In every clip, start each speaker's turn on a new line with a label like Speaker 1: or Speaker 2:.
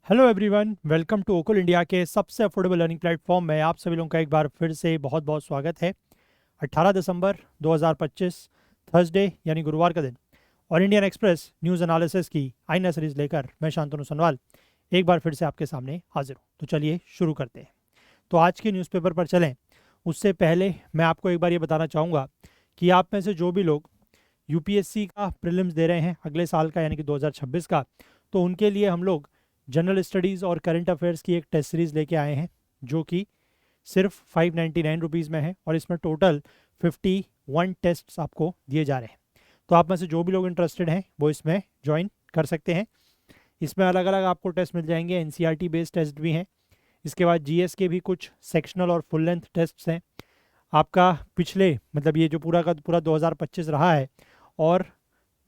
Speaker 1: Hello everyone, welcome to ओकुल India के सबसे अफोर्डेबल लर्निंग प्लेटफॉर्म में आप सभी लोगों का एक बार फिर से बहुत बहुत स्वागत है। 18 दिसंबर 2025 थर्सडे यानी गुरुवार का दिन और इंडियन एक्सप्रेस न्यूज़ एनालिसिस की आईना सीरीज लेकर मैं शांतनु सनवाल एक बार फिर से आपके सामने हाजिर हूँ। तो चलिए शुरू करते हैं। तो आज के न्यूज़पेपर पर चलें उससे पहले मैं आपको एक बार ये बताना चाहूँगा कि आप में से जो भी लोग यूपीएससी का प्रीलिम्स दे रहे हैं अगले साल का यानी कि 2026 का, तो उनके लिए हम लोग जनरल स्टडीज़ और करंट अफेयर्स की एक टेस्ट सीरीज़ लेके आए हैं जो कि सिर्फ 599 रुपीज़ में है और इसमें टोटल 51 टेस्ट्स आपको दिए जा रहे हैं। तो आप में से जो भी लोग इंटरेस्टेड हैं वो इसमें ज्वाइन कर सकते हैं। इसमें अलग अलग आपको टेस्ट मिल जाएंगे, एनसीईआरटी बेस्ड टेस्ट भी हैं। इसके बाद जीएस के भी कुछ सेक्शनल और फुल लेंथ टेस्ट्स हैं। आपका पिछले मतलब ये जो पूरा का पूरा 2025 रहा है और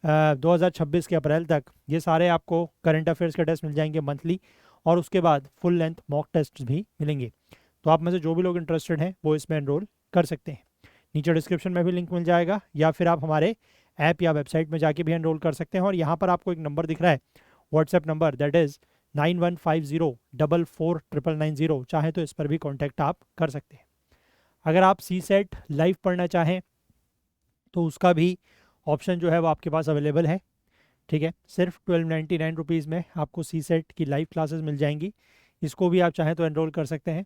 Speaker 1: 2026 के अप्रैल तक ये सारे आपको करंट अफेयर्स के टेस्ट मिल जाएंगे मंथली, और उसके बाद फुल लेंथ मॉक टेस्ट भी मिलेंगे। तो आप में से जो भी लोग इंटरेस्टेड हैं वो इसमें एनरोल कर सकते हैं। नीचे डिस्क्रिप्शन में भी लिंक मिल जाएगा या फिर आप हमारे ऐप या वेबसाइट में जाके भी एनरोल कर सकते हैं। और यहाँ पर आपको एक नंबर दिख रहा है, व्हाट्सएप नंबर, दैट इज़ 9150449990। चाहे तो इस पर भी कॉन्टैक्ट आप कर सकते हैं। अगर आप सी सेट लाइव पढ़ना चाहें तो उसका भी ऑप्शन जो है वो आपके पास अवेलेबल है। ठीक है, सिर्फ 1299 रुपीज़ में आपको सी सेट की लाइव क्लासेस मिल जाएंगी। इसको भी आप चाहें तो एनरोल कर सकते हैं।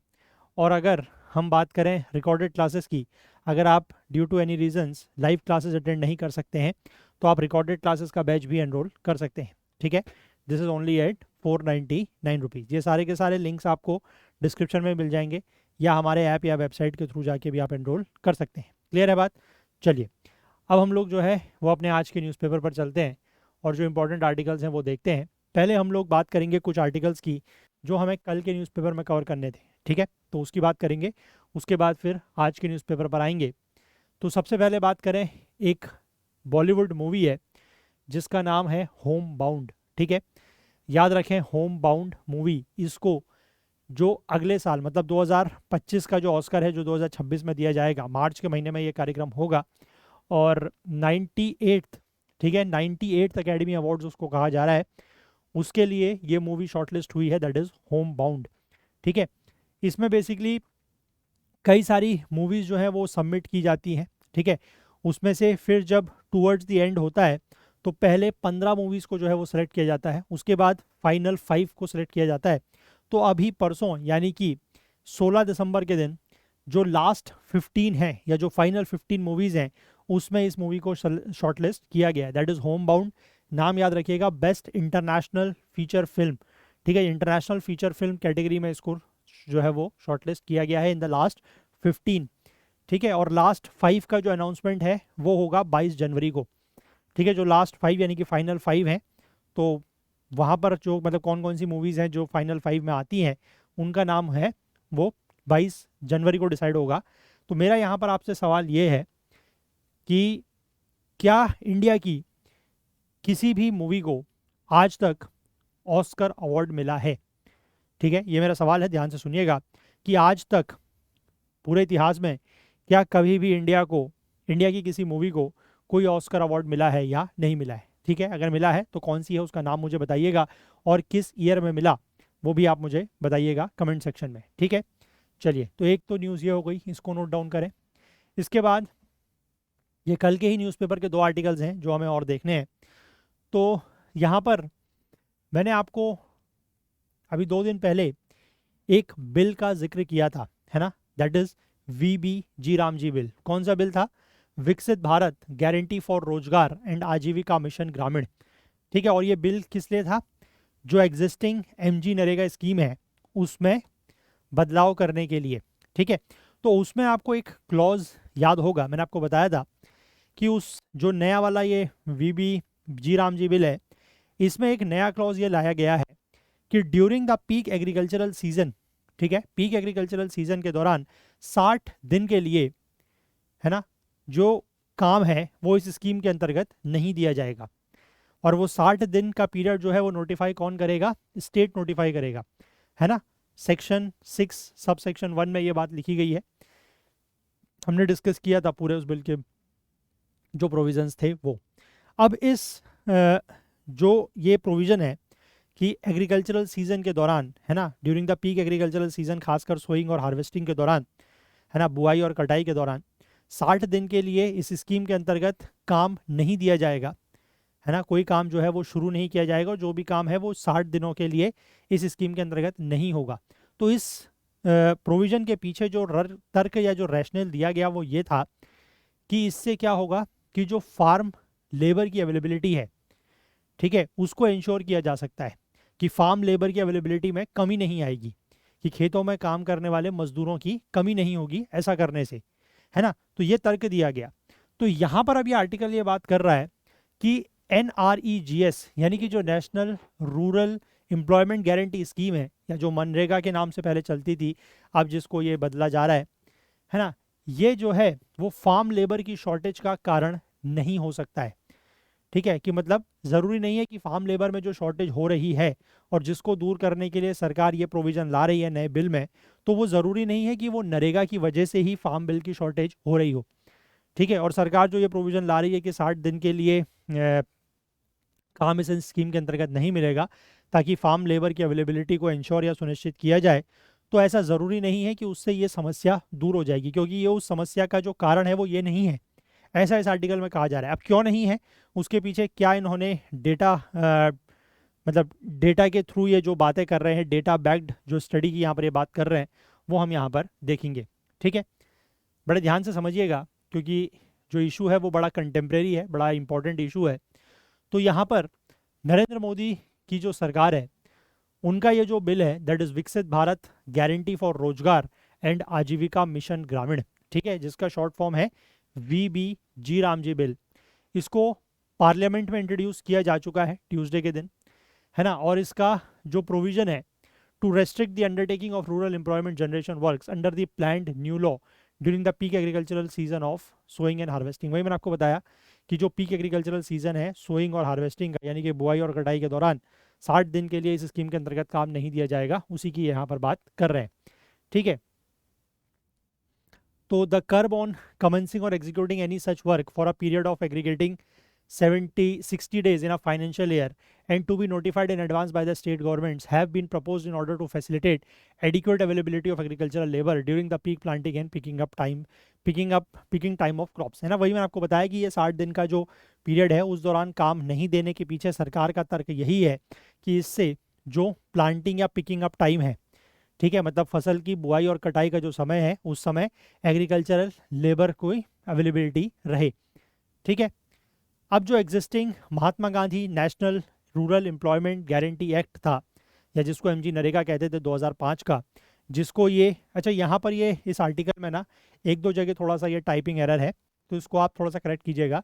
Speaker 1: और अगर हम बात करें रिकॉर्डेड क्लासेस की, अगर आप due to any reasons live classes attend नहीं कर सकते हैं तो आप रिकॉर्डेड क्लासेस का बैच भी एनरोल कर सकते हैं। ठीक है, this is only at 499 rupees. ये सारे के सारे लिंक्स आपको डिस्क्रिप्शन में मिल जाएंगे या हमारे ऐप या वेबसाइट के थ्रू जाके भी आप एनरोल कर सकते हैं। क्लियर है बात? चलिए अब हम लोग जो है वो अपने आज के न्यूज़पेपर पर चलते हैं और जो इंपॉर्टेंट आर्टिकल्स हैं वो देखते हैं। पहले हम लोग बात करेंगे कुछ आर्टिकल्स की जो हमें कल के न्यूज़पेपर में कवर करने थे। ठीक है, तो उसकी बात करेंगे, उसके बाद फिर आज के न्यूज़पेपर पर आएंगे। तो सबसे पहले बात करें, एक बॉलीवुड मूवी है जिसका नाम है होम बाउंड। ठीक है, याद रखें होम बाउंड मूवी, इसको जो अगले साल मतलब 2025 का जो ऑस्कर है जो 2026 में दिया जाएगा, मार्च के महीने में ये कार्यक्रम होगा। और 98th, ठीक है, 98th अकेडमी अवार्ड्स उसको कहा जा रहा है, उसके लिए ये मूवी शॉर्टलिस्ट हुई है, दैट इज़ होम बाउंड। ठीक है, इसमें बेसिकली कई सारी मूवीज़ जो है वो सबमिट की जाती हैं। ठीक है, उसमें से फिर जब टूवर्ड्स द एंड होता है तो पहले 15 मूवीज़ को जो है वो सिलेक्ट किया जाता है, उसके बाद फाइनल 5 को सिलेक्ट किया जाता है। तो अभी परसों यानी कि 16 दिसंबर के दिन जो लास्ट 15 हैं या जो फाइनल 15 मूवीज़ हैं उसमें इस मूवी को शॉर्टलिस्ट किया गया है, दैट इज़ होम बाउंड। नाम याद रखिएगा, बेस्ट इंटरनेशनल फीचर फिल्म। ठीक है, इंटरनेशनल फीचर फिल्म कैटेगरी में इसको जो है वो शॉर्टलिस्ट किया गया है इन द लास्ट 15। ठीक है, और लास्ट 5 का जो अनाउंसमेंट है वो होगा 22 जनवरी को। ठीक है, जो लास्ट 5 यानी कि फाइनल 5 हैं, तो वहाँ पर जो मतलब कौन कौन सी मूवीज़ हैं जो फाइनल 5 में आती हैं उनका नाम है वो 22 जनवरी को डिसाइड होगा। तो मेरा यहाँ पर आपसे सवाल ये है कि क्या इंडिया की किसी भी मूवी को आज तक ऑस्कर अवार्ड मिला है? ठीक है, ये मेरा सवाल है, ध्यान से सुनिएगा कि आज तक पूरे इतिहास में क्या कभी भी इंडिया की किसी मूवी को कोई ऑस्कर अवार्ड मिला है या नहीं मिला है? ठीक है, अगर मिला है तो कौन सी है उसका नाम मुझे बताइएगा, और किस ईयर में मिला वो भी आप मुझे बताइएगा कमेंट सेक्शन में। ठीक है, चलिए, तो एक तो न्यूज़ ये हो गई, इसको नोट डाउन करें। इसके बाद ये कल के ही न्यूज़पेपर के दो आर्टिकल्स हैं जो हमें और देखने हैं। तो यहाँ पर मैंने आपको अभी 2 दिन पहले एक बिल का जिक्र किया था, है ना, that is VBG Ramji bill. कौन सा बिल था? विकसित भारत गारंटी फॉर रोजगार एंड आजीविका मिशन ग्रामीण। ठीक है, और ये बिल किस लिए था? जो एग्जिस्टिंग MG नरेगा स्कीम है उसमें बदलाव करने के लिए। ठीक है, तो उसमें आपको एक क्लॉज याद होगा, मैंने आपको बताया था कि उस जो नया वाला ये VBG रामजी बिल है, इसमें एक नया क्लॉज ये लाया गया है कि during the peak agricultural season, ठीक है, पीक एग्रीकल्चरल सीजन के दौरान 60 दिन के लिए, है ना, जो काम है वो इस स्कीम के अंतर्गत नहीं दिया जाएगा। और वो 60 दिन का पीरियड जो है वो नोटिफाई कौन करेगा? स्टेट नोटिफाई करेगा, है ना। सेक्शन 6 सब सेक्शन 1 में ये बात लिखी गई है, हमने डिस्कस किया था पूरे उस बिल के जो प्रोविजंस थे वो। अब इस जो ये प्रोविज़न है कि एग्रीकल्चरल सीजन के दौरान, है ना, during the peak agricultural season, खासकर सोइंग और हार्वेस्टिंग के दौरान, है ना, बुआई और कटाई के दौरान 60 दिन के लिए इस स्कीम के अंतर्गत काम नहीं दिया जाएगा, है ना, कोई काम जो है वो शुरू नहीं किया जाएगा, और जो भी काम है वो 60 दिनों के लिए इस स्कीम के अंतर्गत नहीं होगा। तो इस प्रोविज़न के पीछे जो तर्क या जो रैशनल दिया गया वो ये था कि इससे क्या होगा कि जो फार्म लेबर की अवेलेबिलिटी है, ठीक है, उसको इंश्योर किया जा सकता है कि फार्म लेबर की अवेलेबिलिटी में कमी नहीं आएगी, कि खेतों में काम करने वाले मजदूरों की कमी नहीं होगी ऐसा करने से, है ना। तो ये तर्क दिया गया। तो यहाँ पर अभी आर्टिकल ये बात कर रहा है कि NREGS यानी कि जो national rural employment guarantee scheme है, या जो मनरेगा के नाम से पहले चलती थी, अब जिसको ये बदला जा रहा है ना, ये जो है वो फार्म लेबर की शॉर्टेज का कारण नहीं हो सकता है। ठीक है, कि मतलब ज़रूरी नहीं है कि फार्म लेबर में जो शॉर्टेज हो रही है और जिसको दूर करने के लिए सरकार ये प्रोविज़न ला रही है नए बिल में, तो वो ज़रूरी नहीं है कि वो नरेगा की वजह से ही फार्म बिल की शॉर्टेज हो रही हो। ठीक है, और सरकार जो ये प्रोविज़न ला रही है कि 60 दिन के लिए काम इस स्कीम के अंतर्गत नहीं मिलेगा ताकि फार्म लेबर की अवेलेबिलिटी को इंश्योर या सुनिश्चित किया जाए, तो ऐसा ज़रूरी नहीं है कि उससे ये समस्या दूर हो जाएगी, क्योंकि ये उस समस्या का जो कारण है वो ये नहीं है, ऐसा इस आर्टिकल में कहा जा रहा है। अब क्यों नहीं है, उसके पीछे क्या इन्होंने डेटा मतलब डेटा के थ्रू ये जो बातें कर रहे हैं, डेटा बैक्ड जो स्टडी की यहाँ पर ये बात कर रहे हैं, वो हम यहाँ पर देखेंगे। ठीक है, बड़े ध्यान से समझिएगा, क्योंकि जो इशू है वो बड़ा कंटेम्प्रेरी है, बड़ा इंपॉर्टेंट इशू है। तो यहाँ पर नरेंद्र मोदी की जो सरकार है, उनका ये जो बिल है, दैट इज़ विकसित भारत गारंटी फॉर रोजगार एंड आजीविका मिशन ग्रामीण, ठीक है, जिसका शॉर्ट फॉर्म है VBG रामजी बिल। इसको पार्लियामेंट में इंट्रोड्यूस किया जा चुका है ट्यूसडे के दिन, है ना। और इसका जो प्रोविज़न है, to restrict the undertaking of rural employment generation works under the planned new law during the peak agricultural season of sowing and harvesting. वही मैंने आपको बताया कि जो पीक एग्रीकल्चरल सीजन है सोइंग और हार्वेस्टिंग का, यानी कि बुआई और कटाई के दौरान 60 दिन के लिए इस स्कीम के अंतर्गत काम नहीं दिया जाएगा, उसी की यहाँ पर बात कर रहे हैं। ठीक है, तो द कर्ब ऑन कमेंसिंग और executing any such work for a period of aggregating 60 days in a financial year and to be notified in advance by the state governments have been proposed in order to facilitate adequate availability of agricultural labor during the peak planting and picking time of crops, है ना। वही मैंने आपको बताया कि ये 60 दिन का जो पीरियड है उस दौरान काम नहीं देने के पीछे सरकार का तर्क यही है कि इससे जो प्लांटिंग या पिकिंग अप टाइम है, ठीक है, मतलब फसल की बुआई और कटाई का जो समय है, उस समय एग्रीकल्चरल लेबर को अवेलेबिलिटी रहे। ठीक है, अब जो existing Mahatma Gandhi national rural employment guarantee act था, या जिसको MG नरेगा कहते थे 2005 का, जिसको ये, अच्छा यहाँ पर ये इस आर्टिकल में ना एक दो जगह थोड़ा सा ये टाइपिंग एरर है, तो इसको आप थोड़ा सा करेक्ट कीजिएगा।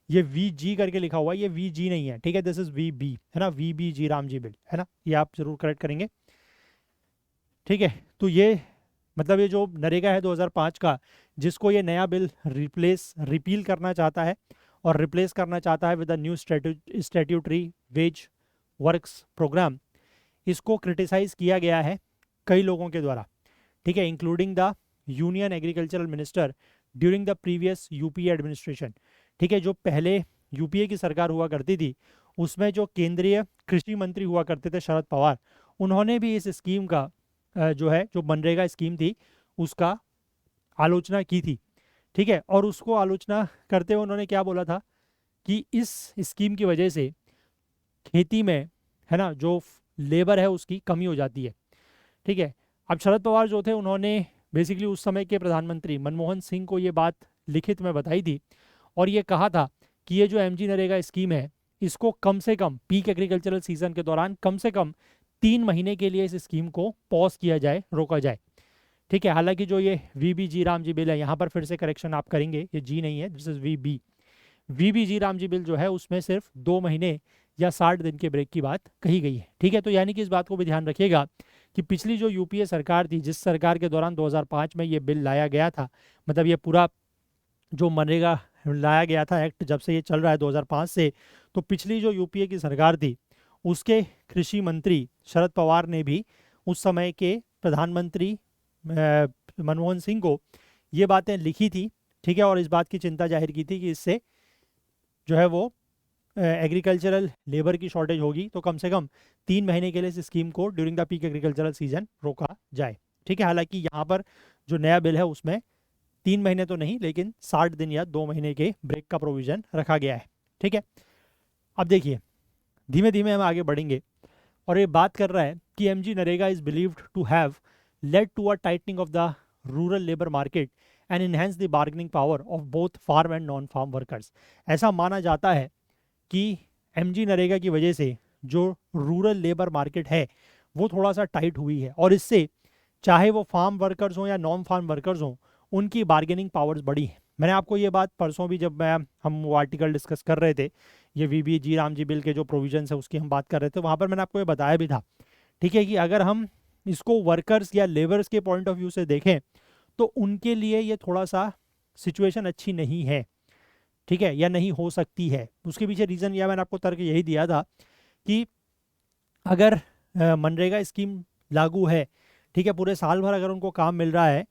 Speaker 1: ये VG करके लिखा हुआ है, ये VG नहीं है, ठीक है, दिस इज VB, है ना, VBG रामजी बिल, है ना, ये आप जरूर करेक्ट करेंगे। ठीक है, तो ये मतलब ये जो नरेगा है 2005 का, जिसको ये नया बिल रिपील करना चाहता है और रिप्लेस करना चाहता है with the new statutory wage works programme, इसको क्रिटिसाइज किया गया है कई लोगों के द्वारा, ठीक है, including the union agricultural minister during the previous UPA administration. ठीक है, जो पहले UPA की सरकार हुआ करती थी, उसमें जो केंद्रीय कृषि मंत्री हुआ करते थे शरद पवार, उन्होंने भी इस स्कीम का जो है, जो मनरेगा स्कीम थी, उसका आलोचना की थी। ठीक है, और उसको आलोचना करते हुए उन्होंने क्या बोला था कि इस स्कीम की वजह से खेती में, है ना, जो लेबर है उसकी कमी हो जाती है। ठीक है, अब शरद पवार जो थे, उन्होंने बेसिकली उस समय के प्रधानमंत्री मनमोहन सिंह को ये बात लिखित में बताई थी, और ये कहा था कि ये जो MG नरेगा स्कीम है, इसको कम से कम पीक एग्रीकल्चरल सीजन के दौरान कम से कम 3 महीने के लिए इस स्कीम को पॉज किया जाए, रोका जाए। ठीक है, हालांकि जो ये VBG रामजी बिल है, यहाँ पर फिर से करेक्शन आप करेंगे, ये G नहीं है, this is VBG Ramji bill जो है, उसमें सिर्फ 2 महीने या 60 दिन के ब्रेक की बात कही गई है। ठीक है, तो यानी कि इस बात को भी ध्यान रखिएगा कि पिछली जो UPA सरकार थी, जिस सरकार के दौरान 2005 में ये बिल लाया गया था, मतलब ये पूरा जो मनरेगा लाया गया था एक्ट, जब से ये चल रहा है 2005 से, तो पिछली जो UPA की सरकार थी, उसके कृषि मंत्री शरद पवार ने भी उस समय के प्रधानमंत्री मनमोहन सिंह को ये बातें लिखी थी। ठीक है, और इस बात की चिंता जाहिर की थी कि इससे जो है वो एग्रीकल्चरल लेबर की शॉर्टेज होगी तो कम से कम 3 महीने के लिए इस स्कीम को during the peak agricultural season रोका जाए। ठीक है, हालांकि यहाँ पर जो नया बिल है उसमें 3 महीने तो नहीं लेकिन 60 दिन या 2 महीने के ब्रेक का प्रोविजन रखा गया है। ठीक है, अब देखिए धीमे धीमे हम आगे बढ़ेंगे और ये बात कर रहा है कि MG NREGA is believed to have led to a tightening of the rural labour market and enhance the bargaining power of both farm and non farm workers. ऐसा माना जाता है कि एमजी नरेगा की वजह से जो रूरल लेबर मार्केट है वो थोड़ा सा टाइट हुई है और इससे चाहे वो फार्म वर्कर्स हों या नॉन फार्म वर्कर्स हों उनकी बार्गेनिंग पावर्स बढ़ी है। मैंने आपको ये बात परसों भी जब हम वो आर्टिकल डिस्कस कर रहे थे, ये वीबी जी राम जी बिल के जो प्रोविजंस है उसकी हम बात कर रहे थे, वहाँ पर मैंने आपको ये बताया भी था। ठीक है, कि अगर हम इसको वर्कर्स या लेबर्स के पॉइंट ऑफ व्यू से देखें तो उनके लिए ये थोड़ा सा सिचुएशन अच्छी नहीं है। ठीक है, या नहीं हो सकती है। उसके पीछे रीज़न या मैंने आपको तर्क यही दिया था कि अगर मनरेगा स्कीम लागू है, ठीक है, पूरे साल भर अगर उनको काम मिल रहा है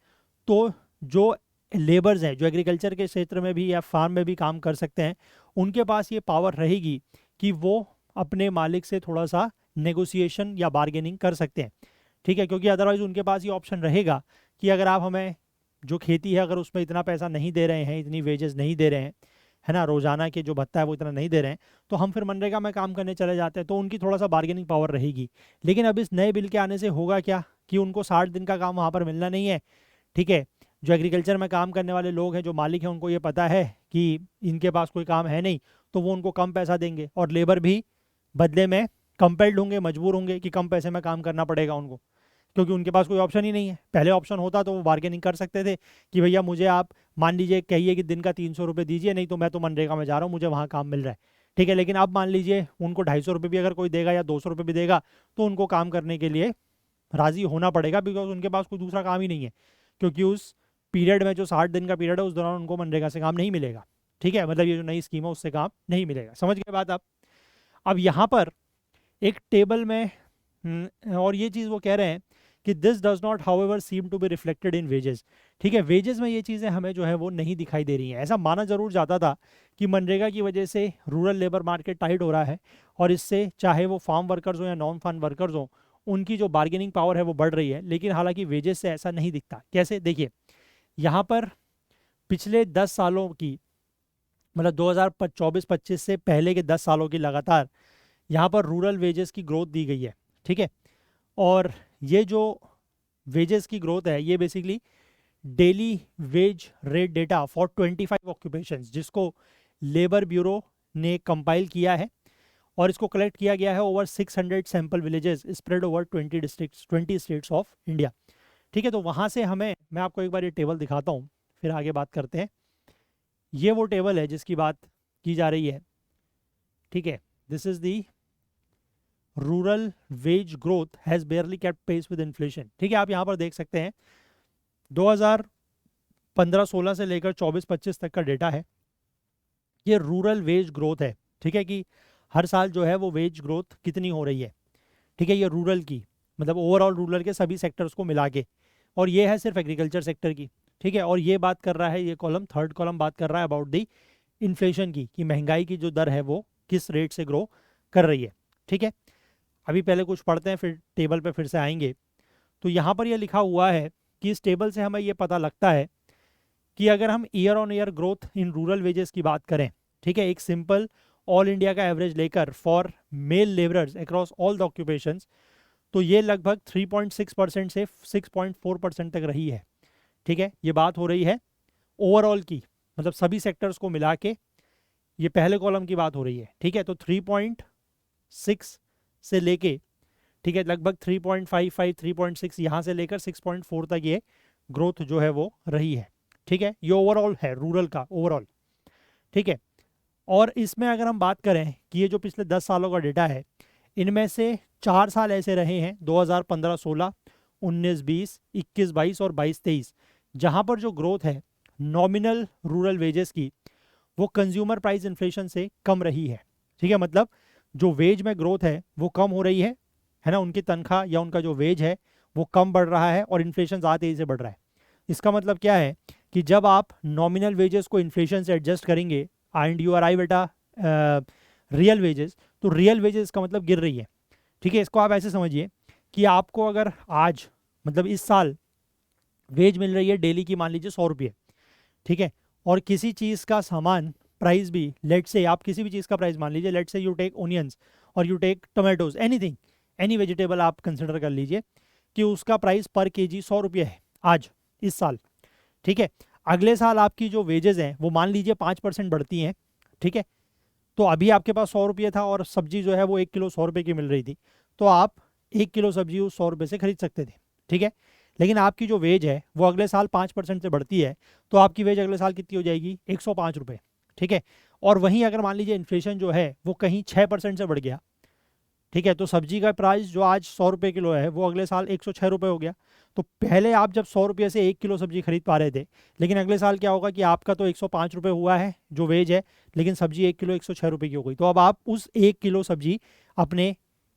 Speaker 1: तो जो लेबर्स हैं जो एग्रीकल्चर के क्षेत्र में भी या फार्म में भी काम कर सकते हैं उनके पास ये पावर रहेगी कि वो अपने मालिक से थोड़ा सा नेगोशिएशन या बार्गेनिंग कर सकते हैं। ठीक है, क्योंकि अदरवाइज उनके पास ये ऑप्शन रहेगा कि अगर आप हमें जो खेती है अगर उसमें इतना पैसा नहीं दे रहे हैं, इतनी वेजेस नहीं दे रहे हैं, है ना, रोजाना के जो भत्ता है वो इतना नहीं दे रहे हैं, तो हम फिर मनरेगा में काम करने चले जाते हैं, तो उनकी थोड़ा सा बार्गेनिंग पावर रहेगी। लेकिन अब इस नए बिल के आने से होगा क्या कि उनको 60 दिन का काम वहाँ पर मिलना नहीं है। ठीक है, जो एग्रीकल्चर में काम करने वाले लोग हैं जो मालिक हैं उनको ये पता है कि इनके पास कोई काम है नहीं, तो वो उनको कम पैसा देंगे और लेबर भी बदले में कंपेल्ड होंगे, मजबूर होंगे कि कम पैसे में काम करना पड़ेगा उनको, क्योंकि उनके पास कोई ऑप्शन ही नहीं है। पहले ऑप्शन होता तो वो बार्गेनिंग कर सकते थे कि भैया मुझे आप मान लीजिए कहिए कि दिन का 300 रुपये दीजिए, नहीं तो मैं तो मनरेगा में जा रहा हूँ, मुझे वहाँ काम मिल रहा है। ठीक है, लेकिन अब मान लीजिए उनको 250 रुपये भी अगर कोई देगा या 200 रुपये भी देगा तो उनको काम करने के लिए राज़ी होना पड़ेगा, बिकॉज उनके पास कोई दूसरा काम ही नहीं है, क्योंकि उस पीरियड में जो 60 दिन का पीरियड है उस दौरान उनको मनरेगा से काम नहीं मिलेगा। ठीक है, मतलब ये जो नई स्कीम है उससे काम नहीं मिलेगा। समझ गए बात आप? अब यहाँ पर एक टेबल में और ये चीज़ वो कह रहे हैं कि this does not however seem to be reflected in wages. ठीक है, वेजेस में ये चीज़ें हमें जो है वो नहीं दिखाई दे रही हैं। ऐसा माना जरूर जाता था कि मनरेगा की वजह से रूरल लेबर मार्केट टाइट हो रहा है और इससे चाहे वो फार्म वर्कर्स हो या नॉन फार्म वर्कर्स हो उनकी जो बार्गेनिंग पावर है वो बढ़ रही है, लेकिन हालांकि वेजेस से ऐसा नहीं दिखता। कैसे? देखिए यहाँ पर पिछले 10 सालों की, मतलब 2024-25 से पहले के 10 सालों की लगातार यहाँ पर रूरल वेजेस की ग्रोथ दी गई है। ठीक है, और ये जो वेजेस की ग्रोथ है ये basically daily wage rate data for 25 occupations जिसको लेबर ब्यूरो ने कंपाइल किया है और इसको कलेक्ट किया गया है over 600 sample villages spread over 20 states of India. ठीक है, तो वहाँ से हमें, मैं आपको एक बार ये टेबल दिखाता हूँ फिर आगे बात करते हैं। ये वो टेबल है जिसकी बात की जा रही है। ठीक है, this is the rural wage growth has barely kept pace with inflation. ठीक है, आप यहाँ पर देख सकते हैं 2015-16 से लेकर 24-25 तक का डेटा है। ये रूरल वेज ग्रोथ है। ठीक है, कि हर साल जो है वो वेज ग्रोथ कितनी हो रही है। ठीक है, ये रूरल की, मतलब ओवरऑल रूरल के सभी सेक्टर्स को मिला के, और ये है सिर्फ एग्रीकल्चर सेक्टर की। ठीक है, और ये बात कर रहा है, ये कॉलम थर्ड कॉलम बात कर रहा है अबाउट दी इन्फ्लेशन की, कि महंगाई की जो दर है वो किस रेट से ग्रो कर रही है। ठीक है, अभी पहले कुछ पढ़ते हैं फिर टेबल पे फिर से आएंगे। तो यहाँ पर यह लिखा हुआ है कि इस टेबल से हमें ये पता लगता है कि अगर हम year on year growth in rural wages की बात करें, ठीक है, एक सिंपल ऑल इंडिया का एवरेज लेकर for male labourers across all the occupations, तो ये लगभग 3.6% से 6.4% तक रही है। ठीक है, ये बात हो रही है ओवरऑल की, मतलब सभी सेक्टर्स को मिला के, ये पहले कॉलम की बात हो रही है। ठीक है, तो 3.6 से लेके, ठीक है, लगभग 3.55 3.6 यहाँ से लेकर 6.4 तक ये ग्रोथ जो है वो रही है। ठीक है, ये ओवरऑल है रूरल का ओवरऑल। ठीक है, और इसमें अगर हम बात करें कि ये जो पिछले 10 सालों का डेटा है, इनमें से 4 साल ऐसे रहे हैं 2015-16, 19-20, 21-22 और 22-23, जहाँ पर जो ग्रोथ है नॉमिनल रूरल वेजेस की वो कंज्यूमर प्राइस इन्फ्लेशन से कम रही है। ठीक है, मतलब जो वेज में ग्रोथ है वो कम हो रही है ना, उनकी तनख्वाह या उनका जो वेज है वो कम बढ़ रहा है और इन्फ्लेशन ज़्यादा तेज़ी से बढ़ रहा है। इसका मतलब क्या है कि जब आप नॉमिनल वेजेस को इन्फ्लेशन से एडजस्ट करेंगे and you arrive at a real wages, तो रियल वेजेस का मतलब गिर रही है। ठीक है, इसको आप ऐसे समझिए कि आपको अगर आज मतलब इस साल वेज मिल रही है डेली की, मान लीजिए 100 रुपये, ठीक है, और किसी चीज़ का सामान प्राइस भी, लेट से आप किसी भी चीज़ का प्राइस मान लीजिए, let say you take onions और you take tomatoes, anything, any vegetable आप कंसिडर कर लीजिए कि उसका प्राइस पर केजी 100 रुपये है आज इस साल। ठीक है, अगले साल आपकी जो वेजेस हैं वो मान लीजिए 5% बढ़ती हैं। ठीक है, तो अभी आपके पास 100 रुपये था और सब्जी जो है वो 1 किलो 100 रुपये की मिल रही थी, तो आप 1 किलो सब्जी उस 100 रुपये से खरीद सकते थे। ठीक है, लेकिन आपकी जो वेज है वो अगले साल 5% से बढ़ती है, तो आपकी वेज अगले साल कितनी हो जाएगी, 105 रुपये। ठीक है, और वहीं अगर मान लीजिए इन्फ्लेशन जो है वो कहीं 6% से बढ़ गया, ठीक है, तो सब्जी का प्राइस जो आज 100 रुपये किलो है वो अगले साल 106 रुपये हो गया। तो पहले आप जब 100 रुपये से 1 किलो सब्जी खरीद पा रहे थे, लेकिन अगले साल क्या होगा कि आपका तो 105 रुपये हुआ है जो वेज है, लेकिन सब्जी 1 किलो 106 रुपये की हो गई। तो अब आप उस 1 किलो सब्जी अपने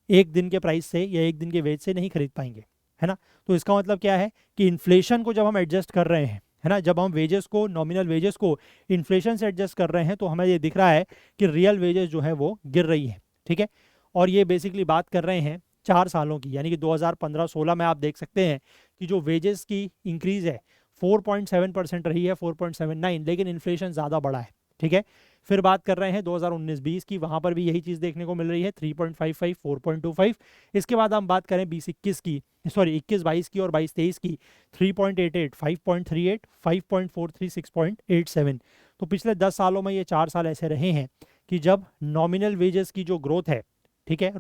Speaker 1: एक दिन के प्राइस से या एक दिन के वेज से नहीं खरीद पाएंगे, है ना। तो इसका मतलब क्या है कि इन्फ्लेशन को जब हम एडजस्ट कर रहे हैं, है ना, जब हम वेजेस को, नॉमिनल वेजेस को इन्फ्लेशन से एडजस्ट कर रहे हैं, तो हमें ये दिख रहा है कि रियल वेजेस जो है वो गिर रही है। ठीक है, और ये बेसिकली बात कर रहे हैं 4 सालों की, यानी कि 2015-16 में आप देख सकते हैं कि जो वेजेस की इंक्रीज है 4.7% रही है, 4.79, लेकिन इन्फ्लेशन ज़्यादा बढ़ा है। ठीक है, फिर बात कर रहे हैं 2019-20 की, वहाँ पर भी यही चीज़ देखने को मिल रही है, 3.55, 4.25। इसके बाद हम बात करें 20-21 की, सॉरी 21-22 की और 22-23 की, 3.88, 5.38, 5.43, 6.87। तो पिछले 10 सालों में ये 4 साल ऐसे रहे हैं कि जब नॉमिनल वेजेस की जो ग्रोथ है, ठीक है,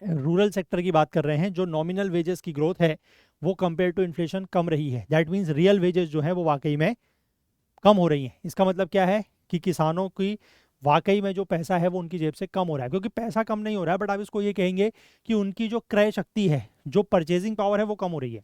Speaker 1: रूरल सेक्टर की बात कर रहे हैं, जो नॉमिनल वेजेस की ग्रोथ है वो कंपेयर टू इन्फ्लेशन कम रही है। दैट मीन्स रियल वेजेस जो है वो वाकई में कम हो रही हैं। इसका मतलब क्या है कि किसानों की वाकई में जो पैसा है वो उनकी जेब से कम हो रहा है, क्योंकि पैसा कम नहीं हो रहा है, बट आप इसको ये कहेंगे कि उनकी जो क्रय शक्ति है, जो परचेजिंग पावर है वो कम हो रही है।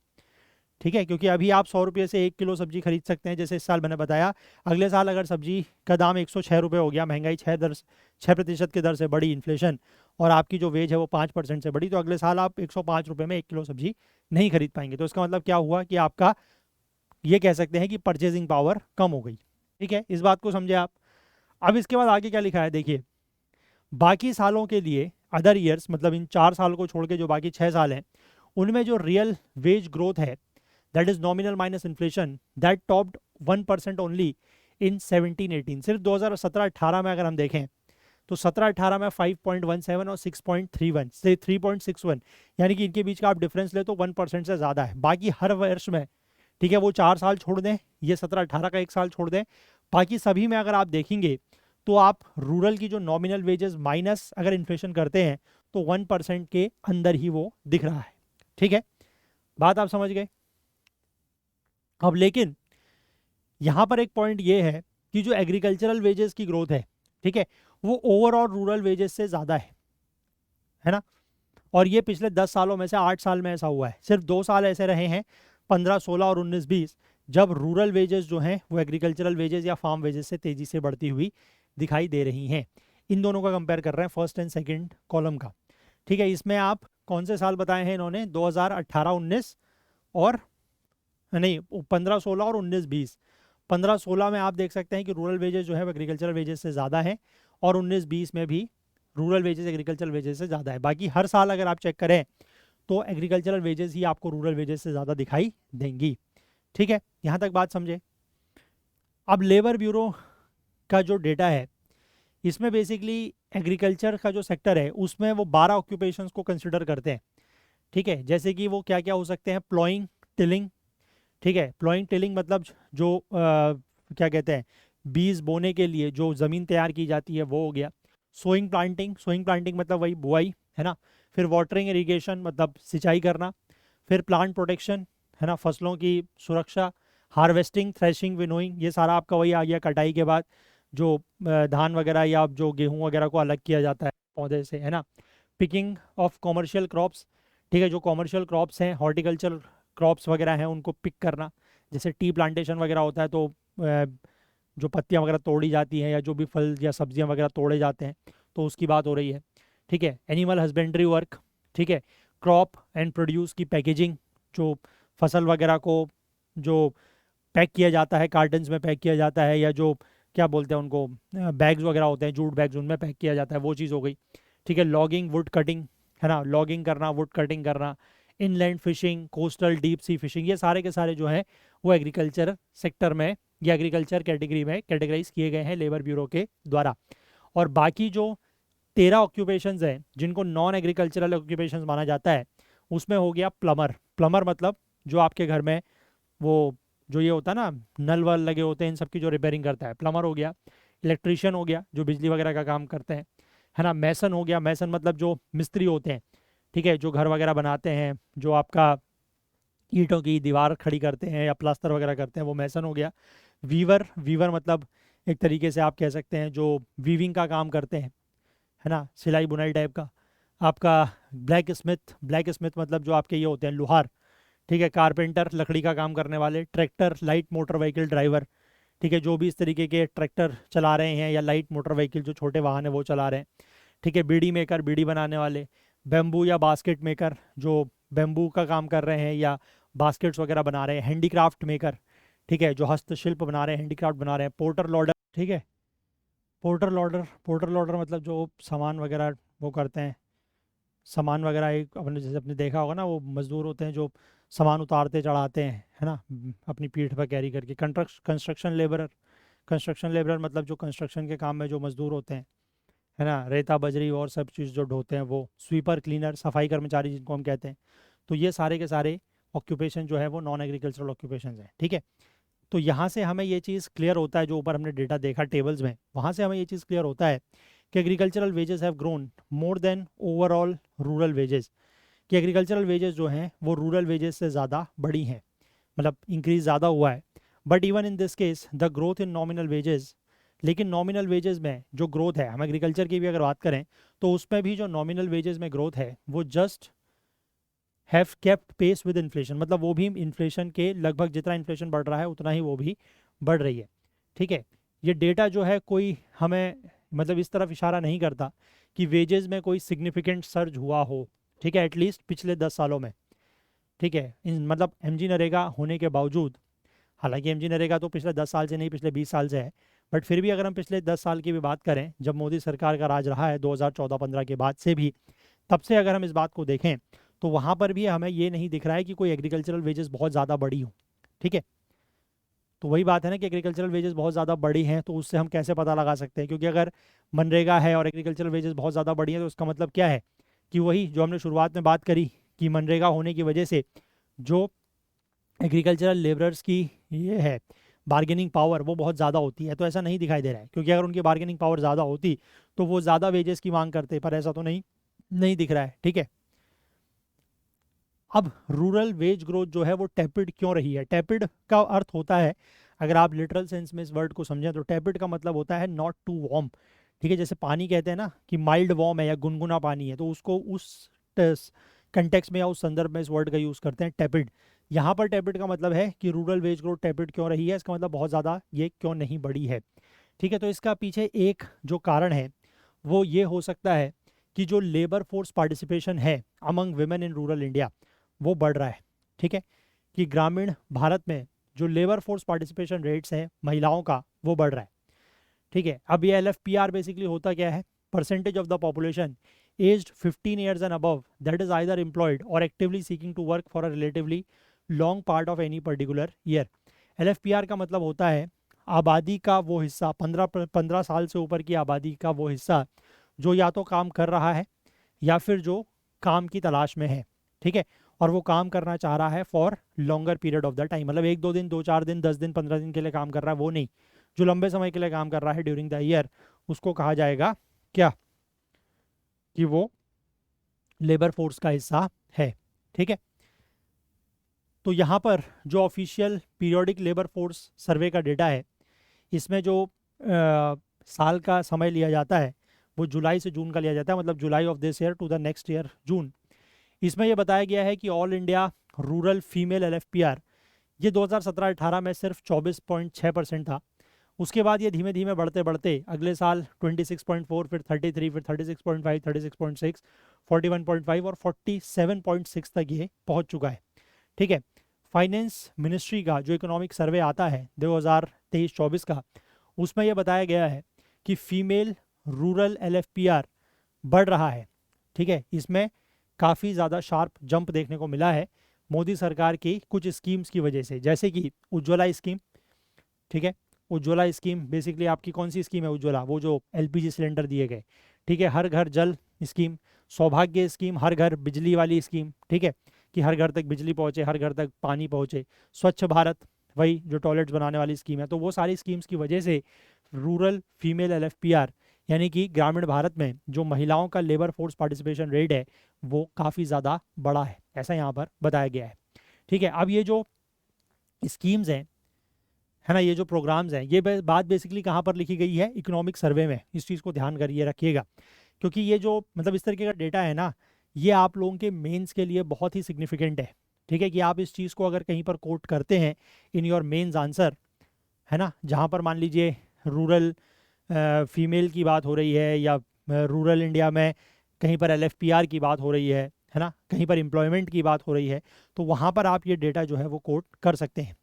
Speaker 1: ठीक है, क्योंकि अभी आप 100 रुपये से 1 किलो सब्जी खरीद सकते हैं, जैसे इस साल मैंने बताया। अगले साल अगर सब्जी का दाम 106 रुपये हो गया, महंगाई 6% की दर से बढ़ी इन्फ्लेशन, और आपकी जो वेज है वो 5% से बढ़ी, तो अगले साल आप 105 रुपये में 1 किलो सब्जी नहीं खरीद पाएंगे। तो इसका मतलब क्या हुआ कि आपका, ये कह सकते हैं कि परचेजिंग पावर कम हो गई। ठीक है, इस बात को समझे आप। अब इसके बाद आगे क्या लिखा है देखिए, बाकी सालों के लिए, अदर ईयर्स, मतलब इन 4 साल को छोड़ के जो बाकी 6 साल हैं, उनमें जो रियल वेज ग्रोथ है, that is nominal minus inflation, that topped 1% only in 17-18। सिर्फ 2017-18 में अगर हम देखें तो 17-18 में 5.17 और 6.31 से 3.61, यानी कि इनके बीच का आप डिफरेंस ले तो 1% से ज़्यादा है। बाकी हर वर्ष में, ठीक है, वो 4 साल छोड़ दें, ये 17-18 का 1 साल छोड़ दें, बाकी सभी में अगर आप देखेंगे तो आप रूरल की जो नॉमिनल वेजेस माइनस अगर इन्फ्लेशन करते हैं तो 1% के अंदर ही वो दिख रहा है। ठीक है, बात आप समझ गए। अब लेकिन यहाँ पर एक पॉइंट ये है कि जो एग्रीकल्चरल वेजेस की ग्रोथ है, ठीक है, वो ओवरऑल रूरल वेजेस से ज़्यादा है ना। और ये पिछले 10 सालों में से 8 साल में ऐसा हुआ है। सिर्फ 2 साल ऐसे रहे हैं, 15-16 और 19-20, जब रूरल वेजेस जो हैं वो एग्रीकल्चरल वेजेस या फार्म वेजेस से तेज़ी से बढ़ती हुई दिखाई दे रही हैं। इन दोनों का कंपेयर कर रहे हैं, फर्स्ट एंड सेकंड कॉलम का। ठीक है, इसमें आप कौन से साल बताए हैं इन्होंने, 2018-19 और नहीं 15-16 और 19-20। 15-16 में आप देख सकते हैं कि रूरल वेजेस जो है वो एग्रीकल्चरल वेजेस से ज़्यादा है, और 19-20 में भी रूरल वेजेस एग्रीकल्चरल वेजेस से ज़्यादा है। बाकी हर साल अगर आप चेक करें तो एग्रीकल्चरल वेजेस ही आपको रूरल वेजेस से ज़्यादा दिखाई देंगी। ठीक है, यहाँ तक बात समझे। अब लेबर ब्यूरो का जो डेटा है, इसमें बेसिकली एग्रीकल्चर का जो सेक्टर है उसमें वो 12 ऑक्यूपेशंस को कंसिडर करते हैं। ठीक है, जैसे कि वो क्या क्या हो सकते हैं, प्लॉइंग, टिलिंग। ठीक है, प्लॉइंग टिलिंग मतलब जो क्या कहते हैं, बीज बोने के लिए जो ज़मीन तैयार की जाती है वो हो गया। सोइंग प्लांटिंग, सोइंग प्लांटिंग मतलब वही बुआई, है ना। फिर वाटरिंग इरिगेशन मतलब सिंचाई करना। फिर प्लांट प्रोटेक्शन, है ना, फसलों की सुरक्षा। हार्वेस्टिंग, थ्रेशिंग, विनोइंग, ये सारा आपका वही आ गया, कटाई के बाद जो धान वगैरह या जो गेहूँ वगैरह को अलग किया जाता है पौधे से, है ना। पिकिंग ऑफ कॉमर्शियल क्रॉप्स, ठीक है, जो कॉमर्शियल क्रॉप्स हैं, हॉर्टिकल्चर क्रॉप्स वगैरह हैं, उनको पिक करना। जैसे टी प्लांटेशन वगैरह होता है तो जो पत्तियां वगैरह तोड़ी जाती हैं या जो भी फल या सब्जियां वगैरह तोड़े जाते हैं, तो उसकी बात हो रही है। ठीक है, एनिमल हस्बेंड्री वर्क, ठीक है, क्रॉप एंड प्रोड्यूस की पैकेजिंग, जो फसल वगैरह को जो पैक किया जाता है, कार्टन्स में पैक किया जाता है, या जो क्या बोलते हैं उनको, बैग्स वगैरह होते हैं, जूट बैग्स, उनमें पैक किया जाता है, वो चीज़ हो गई। ठीक है, लॉगिंग, वुड कटिंग, है ना, लॉगिंग करना, वुड कटिंग करना, inland fishing, coastal deep sea fishing, ये सारे के सारे जो है वो एग्रीकल्चर सेक्टर में या एग्रीकल्चर कैटेगरी में कैटेगराइज किए गए हैं लेबर ब्यूरो के द्वारा। और बाकी जो 13 ऑक्यूपेशंस हैं जिनको नॉन एग्रीकल्चरल ऑक्यूपेशंस माना जाता है, उसमें हो गया प्लमर। प्लमर मतलब जो आपके घर में वो जो ये होता है ना, नल वल लगे होते हैं, इन सब की जो रिपेयरिंग करता है, प्लमर हो गया। इलेक्ट्रीशियन हो गया, जो बिजली वगैरह का काम करते हैं, है ना। मैसन हो गया, मैसन मतलब जो मिस्त्री होते हैं, ठीक है, जो घर वगैरह बनाते हैं, जो आपका ईंटों की दीवार खड़ी करते हैं या प्लास्टर वगैरह करते हैं, वो मैसन हो गया। वीवर, वीवर मतलब एक तरीके से आप कह सकते हैं जो वीविंग का काम करते हैं, है ना, सिलाई बुनाई टाइप का। आपका ब्लैक स्मिथ, ब्लैक स्मिथ मतलब जो आपके ये होते हैं लोहार, ठीक है। कारपेंटर, लकड़ी का काम करने वाले। Tractor, light motor vehicle driver, ठीक है, जो भी इस तरीके के ट्रैक्टर चला रहे हैं या लाइट मोटर व्हीकल जो छोटे वाहन है वो चला रहे हैं, ठीक है। बीड़ी मेकर, बीड़ी बनाने वाले। बेम्बू या बास्केट मेकर, जो बेम्बू का काम कर रहे हैं या बास्केट्स वगैरह बना रहे हैं। हैंडीक्राफ्ट मेकर, ठीक है, जो हस्तशिल्प बना रहे हैं, हैंडीक्राफ्ट बना रहे हैं। पोर्टर लॉडर, ठीक है। पोर्टर लॉडर, पोर्टर लॉडर मतलब जो सामान वगैरह वो करते हैं, सामान वगैरह, एक अपने जैसे अपने देखा होगा ना, वो मजदूर होते हैं जो सामान उतारते चढ़ाते हैं, है ना, अपनी पीठ पर कैरी करके। कंस्ट्रक्शन लेबरर, कंस्ट्रक्शन लेबरर मतलब जो कंस्ट्रक्शन के काम में जो मजदूर होते हैं, है ना, रेता बजरी और सब चीज़ जो ढोते हैं वो। स्वीपर, क्लीनर, सफाई कर्मचारी जिनको हम कहते हैं। तो ये सारे के सारे ऑक्यूपेशन जो है वो नॉन एग्रीकल्चरल ऑक्यूपेशन हैं, ठीक है। तो यहाँ से हमें ये चीज़ क्लियर होता है, जो ऊपर हमने डेटा देखा टेबल्स में, वहाँ से हमें ये चीज़ क्लियर होता है कि agricultural wages have grown more than overall rural wages, कि एग्रीकल्चरल वेजेस जो हैं वो रूरल वेजेस से ज़्यादा बड़ी हैं, मतलब इंक्रीज ज़्यादा हुआ है। But even in this case the growth in nominal wages, लेकिन नॉमिनल वेजेस में जो ग्रोथ है, हम एग्रीकल्चर की भी अगर बात करें तो उसमें भी जो नॉमिनल वेजेस में ग्रोथ है वो just have kept pace with inflation, मतलब वो भी इन्फ्लेशन के लगभग, जितना इन्फ्लेशन बढ़ रहा है उतना ही वो भी बढ़ रही है, ठीक है। ये डेटा जो है कोई हमें मतलब इस तरफ इशारा नहीं करता कि वेजेस में कोई सिग्निफिकेंट सर्ज हुआ हो, ठीक है, एटलीस्ट पिछले 10 सालों में, ठीक है। मतलब एमजी नरेगा होने के बावजूद, हालांकि एमजी नरेगा तो पिछले 10 साल से नहीं, पिछले 20 साल से है, बट फिर भी अगर हम पिछले 10 साल की भी बात करें, जब मोदी सरकार का राज रहा है 2014-15 के बाद से भी, तब से अगर हम इस बात को देखें तो वहाँ पर भी हमें ये नहीं दिख रहा है कि कोई एग्रीकल्चरल वेजेस बहुत ज़्यादा बढ़ी हो, ठीक है। तो वही बात है ना कि एग्रीकल्चरल वेजेस बहुत ज़्यादा बढ़ी हैं, तो उससे हम कैसे पता लगा सकते हैं, क्योंकि अगर मनरेगा है और एग्रीकल्चरल वेजेस बहुत ज़्यादा बढ़ी हैं तो उसका मतलब क्या है कि वही जो हमने शुरुआत में बात करी कि मनरेगा होने की वजह से जो एग्रीकल्चरल लेबरर्स की ये है बार्गेनिंग पावर वो बहुत ज़्यादा होती है। तो ऐसा नहीं दिखाई दे रहा है, क्योंकि अगर उनकी बार्गेनिंग पावर ज़्यादा होती तो वो ज़्यादा वेजेस की मांग करते, पर ऐसा तो नहीं नहीं दिख रहा है, ठीक है। अब रूरल वेज ग्रोथ जो है वो टेपिड क्यों रही है? टेपिड का अर्थ होता है, अगर आप लिटरल सेंस में इस वर्ड को समझें तो टेपिड का मतलब होता है नॉट टू वार्म, ठीक है। जैसे पानी कहते हैं ना कि माइल्ड वार्म है या गुनगुना पानी है, तो उसको उस कंटेक्स में या उस संदर्भ में इस वर्ड का यूज़ करते हैं टेपिड। यहाँ पर टेपिड का मतलब है कि रूरल वेज ग्रोथ टेपिड क्यों रही है, इसका मतलब बहुत ज़्यादा ये क्यों नहीं बढ़ी है, ठीक है। तो इसका पीछे एक जो कारण है वो ये हो सकता है कि जो लेबर फोर्स पार्टिसिपेशन है among women in rural India वो बढ़ रहा है, ठीक है। कि ग्रामीण भारत में जो लेबर फोर्स पार्टिसिपेशन रेट्स हैं महिलाओं का वो बढ़ रहा है, ठीक है। अब ये LFPR बेसिकली होता क्या है? Percentage of the population aged 15 years and above that is either employed or actively seeking to work for a relatively long part of any particular year. LFPR का मतलब होता है आबादी का वो हिस्सा, 15 साल से ऊपर की आबादी का वो हिस्सा जो या तो काम कर रहा है या फिर जो काम की तलाश में है, ठीक है। और वो काम करना चाह रहा है for longer period of the time, मतलब 1-2 दिन, 2-4 दिन, 10 दिन, 15 दिन के लिए काम कर रहा है वो नहीं, जो लंबे समय के लिए काम कर रहा है ड्यूरिंग द ईयर, उसको कहा जाएगा क्या, कि वो लेबर फोर्स का हिस्सा है, ठीक है। तो यहाँ पर जो official periodic labour force survey का डेटा है, इसमें जो साल का समय लिया जाता है वो जुलाई से जून का लिया जाता है, मतलब July of this year to the next year June. इसमें यह बताया गया है कि all India rural female LFPR ये 2017-18 में सिर्फ 24.6% था। उसके बाद ये धीमे धीमे बढ़ते बढ़ते अगले साल 26.4, फिर 33, फिर 36.5, 36.6, 41.5 और 47.6 तक ये पहुंच चुका है, ठीक है। फाइनेंस मिनिस्ट्री का जो इकोनॉमिक सर्वे आता है 2023-24 का, उसमें यह बताया गया है कि फीमेल रूरल LFPR बढ़ रहा है। ठीक है, इसमें काफ़ी ज़्यादा शार्प जंप देखने को मिला है मोदी सरकार की कुछ स्कीम्स की वजह से, जैसे कि उज्ज्वला स्कीम। ठीक है, उज्ज्वला स्कीम बेसिकली आपकी कौन सी स्कीम है? उज्ज्वला, वो जो LPG सिलेंडर दिए गए। ठीक है, हर घर जल स्कीम, सौभाग्य स्कीम, हर घर बिजली वाली स्कीम। ठीक है, कि हर घर तक बिजली पहुंचे, हर घर तक पानी पहुंचे। स्वच्छ भारत, वही जो टॉयलेट्स बनाने वाली स्कीम है। तो वो सारी स्कीम्स की वजह से रूरल फीमेल LFPR यानी कि ग्रामीण भारत में जो महिलाओं का लेबर फोर्स पार्टिसिपेशन रेट है वो काफ़ी ज़्यादा बड़ा है, ऐसा यहाँ पर बताया गया है। ठीक है, अब ये जो स्कीम्स हैं, है ना, ये जो प्रोग्राम्स हैं, ये बात बेसिकली कहाँ पर लिखी गई है? इकोनॉमिक सर्वे में। इस चीज़ को ध्यान करिए, रखिएगा, क्योंकि ये जो मतलब इस तरीके का डेटा है ना, ये आप लोगों के मेंस के लिए बहुत ही सिग्निफिकेंट है। ठीक है, कि आप इस चीज़ को अगर कहीं पर कोट करते हैं इन योर मेंस आंसर, है ना, जहाँ पर मान लीजिए रूरल फीमेल की बात हो रही है, या रूरल इंडिया में कहीं पर LFPR की बात हो रही है ना, कहीं पर एम्प्लॉयमेंट की बात हो रही है, तो वहाँ पर आप ये डेटा जो है वो कोट कर सकते हैं।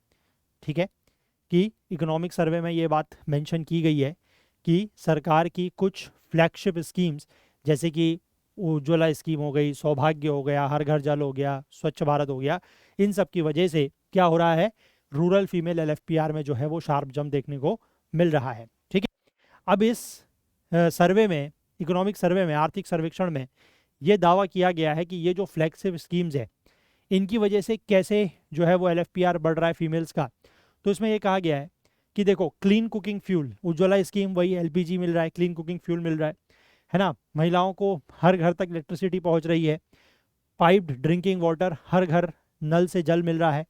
Speaker 1: ठीक है, कि इकोनॉमिक सर्वे में ये बात मेंशन की गई है कि सरकार की कुछ फ्लैगशिप स्कीम्स, जैसे कि उज्ज्वला स्कीम हो गई, सौभाग्य हो गया, हर घर जल हो गया, स्वच्छ भारत हो गया, इन सब की वजह से क्या हो रहा है? रूरल फीमेल LFPR में जो है वो शार्प जंप देखने को मिल रहा है। ठीक है, अब इस सर्वे में, इकोनॉमिक सर्वे में, आर्थिक सर्वेक्षण में ये दावा किया गया है कि ये जो फ्लैगशिप स्कीम्स है इनकी वजह से कैसे जो है वो LFPR बढ़ रहा है फीमेल्स का। तो इसमें ये कहा गया है कि देखो, clean cooking fuel, Ujjwala scheme वही LPG मिल रहा है, क्लीन कुकिंग फ्यूल मिल रहा है ना, महिलाओं को हर घर तक इलेक्ट्रिसिटी पहुंच रही है, पाइप्ड ड्रिंकिंग वाटर, हर घर नल से जल मिल रहा है।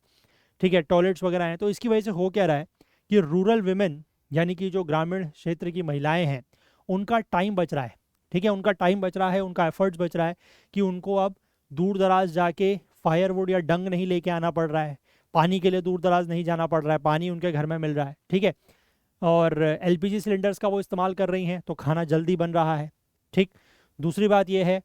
Speaker 1: ठीक है, टॉयलेट्स वगैरह हैं। तो इसकी वजह से हो क्या रहा है कि रूरल विमेन यानी कि जो ग्रामीण क्षेत्र की महिलाएं हैं उनका टाइम बच रहा है। ठीक है, उनका टाइम बच रहा है, उनका एफर्ट्स बच रहा है कि उनको अब दूर दराज जाके फायरवुड या डंग नहीं लेके आना पड़ रहा है, पानी के लिए दूर दराज नहीं जाना पड़ रहा है, पानी उनके घर में मिल रहा है। ठीक है, और LPG सिलेंडर्स का वो इस्तेमाल कर रही हैं तो खाना जल्दी बन रहा है। ठीक, दूसरी बात यह है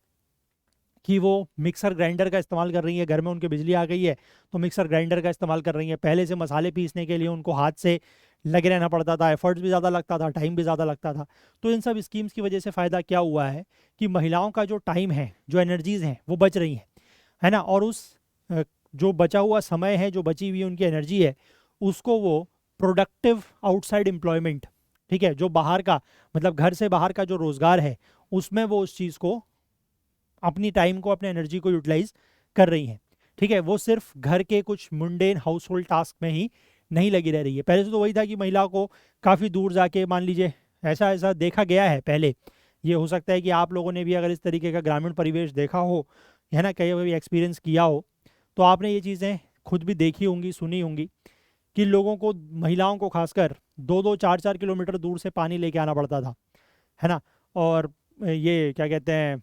Speaker 1: कि वो मिक्सर ग्राइंडर का इस्तेमाल कर रही है, घर में उनके बिजली आ गई है तो मिक्सर ग्राइंडर का इस्तेमाल कर रही है। पहले से मसाले पीसने के लिए उनको हाथ से लगे रहना पड़ता था, एफर्ट्स भी ज़्यादा लगता था, टाइम भी ज़्यादा लगता था। तो इन सब स्कीम्स की वजह से फ़ायदा क्या हुआ है कि महिलाओं का जो टाइम है, जो एनर्जीज़ हैं वो बच रही हैं, है ना, और उस जो बचा हुआ समय है, जो बची हुई उनकी एनर्जी है, उसको वो प्रोडक्टिव आउटसाइड एम्प्लॉयमेंट, ठीक है, जो बाहर का मतलब घर से बाहर का जो रोज़गार है उसमें वो उस चीज़ को, अपनी टाइम को, अपने एनर्जी को यूटिलाइज कर रही हैं। ठीक है, वो सिर्फ घर के कुछ मुंडेन हाउस होल्ड टास्क में ही नहीं लगी रह रही है। पहले से तो वही था कि महिला को काफ़ी दूर जाके, मान लीजिए ऐसा ऐसा देखा गया है पहले, ये हो सकता है कि आप लोगों ने भी अगर इस तरीके का ग्रामीण परिवेश देखा हो, है ना, कहीं भी एक्सपीरियंस किया हो, तो आपने ये चीज़ें खुद भी देखी होंगी, सुनी होंगी कि लोगों को, महिलाओं को खासकर 2-2, 4-4 किलोमीटर दूर से पानी लेके आना पड़ता था, है ना, और ये क्या कहते हैं,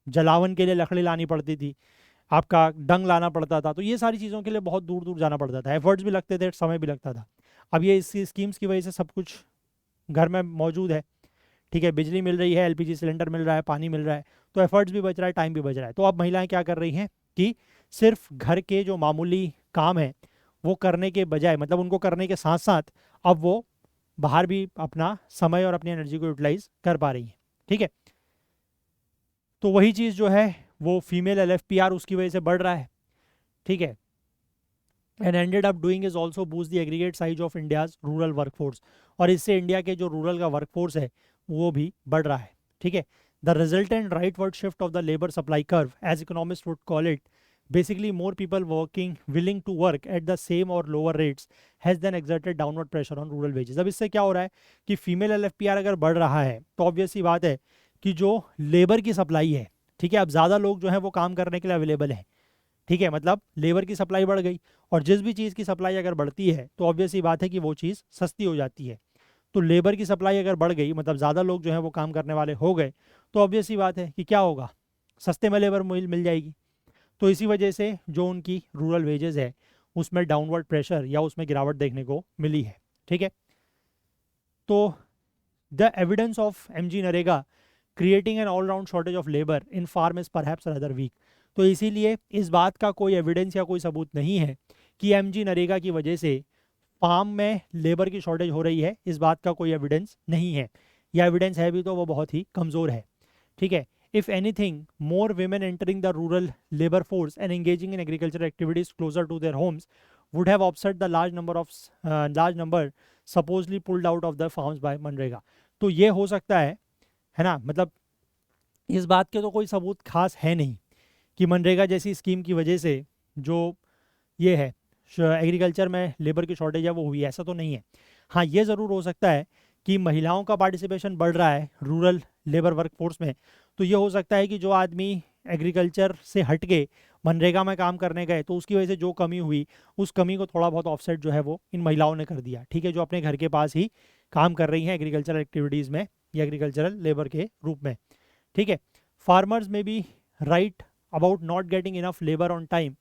Speaker 1: जलावन के लिए लकड़ी लानी पड़ती थी, आपका डंग लाना पड़ता था। तो ये सारी चीज़ों के लिए बहुत दूर दूर जाना पड़ता था, एफर्ट्स भी लगते थे, समय भी लगता था। अब ये इस स्कीम्स की वजह से सब कुछ घर में मौजूद है। ठीक है, बिजली मिल रही है, LPG सिलेंडर मिल रहा है, पानी मिल रहा है, तो एफर्ट्स भी बच रहा है, टाइम भी बच रहा है। तो अब महिलाएं क्या कर रही हैं कि सिर्फ घर के जो मामूली काम है वो करने के बजाय, मतलब उनको करने के साथ साथ अब वो बाहर भी अपना समय और अपनी एनर्जी को यूटिलाइज कर पा रही हैं। ठीक है, तो वही चीज़ जो है वो फीमेल LFPR उसकी वजह से बढ़ रहा है। ठीक है, and ended up doing is also boost the aggregate size of India's rural workforce, और इससे इंडिया के जो रूरल का वर्कफोर्स है वो भी बढ़ रहा है। ठीक है, the resultant rightward shift of the labour supply curve, as economist would call it, basically more people working willing to work at the same or lower rates has then exerted downward pressure on rural wages। अब इससे क्या हो रहा है कि female LFPR अगर बढ़ रहा है तो ऑब्वियस सी बात है कि जो लेबर की सप्लाई है, ठीक है, अब ज़्यादा लोग जो है वो काम करने के लिए अवेलेबल हैं। ठीक है, मतलब लेबर की सप्लाई बढ़ गई, और जिस भी चीज़ की सप्लाई अगर बढ़ती है तो ऑब्वियस सी बात है कि वो चीज़ सस्ती हो जाती है। तो लेबर की सप्लाई अगर बढ़ गई, मतलब ज़्यादा लोग जो है वो काम करने वाले हो गए, तो ऑब्वियस सी बात है कि क्या होगा, सस्ते में लेबर मिल जाएगी। तो इसी वजह से जो उनकी रूरल वेजेस है उसमें डाउनवर्ड प्रेशर या उसमें गिरावट देखने को मिली है। ठीक है, तो the evidence of MG NREGA creating an all round shortage of labour in farm is perhaps another weak. तो इसीलिए इस बात का कोई एविडेंस या कोई सबूत नहीं है कि MG नरेगा की वजह से फार्म में लेबर की शॉर्टेज हो रही है, इस बात का कोई एविडेंस नहीं है, या एविडेंस है भी तो वो बहुत ही कमज़ोर है। ठीक है, if anything more women entering the rural labor force and engaging in agricultural activities closer to their homes would have offset the large number supposedly pulled out of the farms by MNREGA. तो ये हो सकता है ना, मतलब इस बात के तो कोई सबूत खास है नहीं कि मनरेगा जैसी स्कीम की वजह से जो ये है एग्रीकल्चर में लेबर की शॉर्टेज है वो हुई है, ऐसा तो नहीं है। हाँ, ये ज़रूर हो सकता है कि महिलाओं का पार्टिसिपेशन बढ़ रहा है रूरल लेबर वर्कफोर्स में, तो ये हो सकता है कि जो आदमी एग्रीकल्चर से हट के मनरेगा में काम करने गए तो उसकी वजह से जो कमी हुई उस कमी को थोड़ा बहुत ऑफसेट जो है वो इन महिलाओं ने कर दिया। ठीक है, जो अपने घर के पास ही काम कर रही हैं एग्रीकल्चरल एक्टिविटीज़ में या एग्रीकल्चरल लेबर के रूप में। ठीक है, farmers may be right about not getting enough labour on time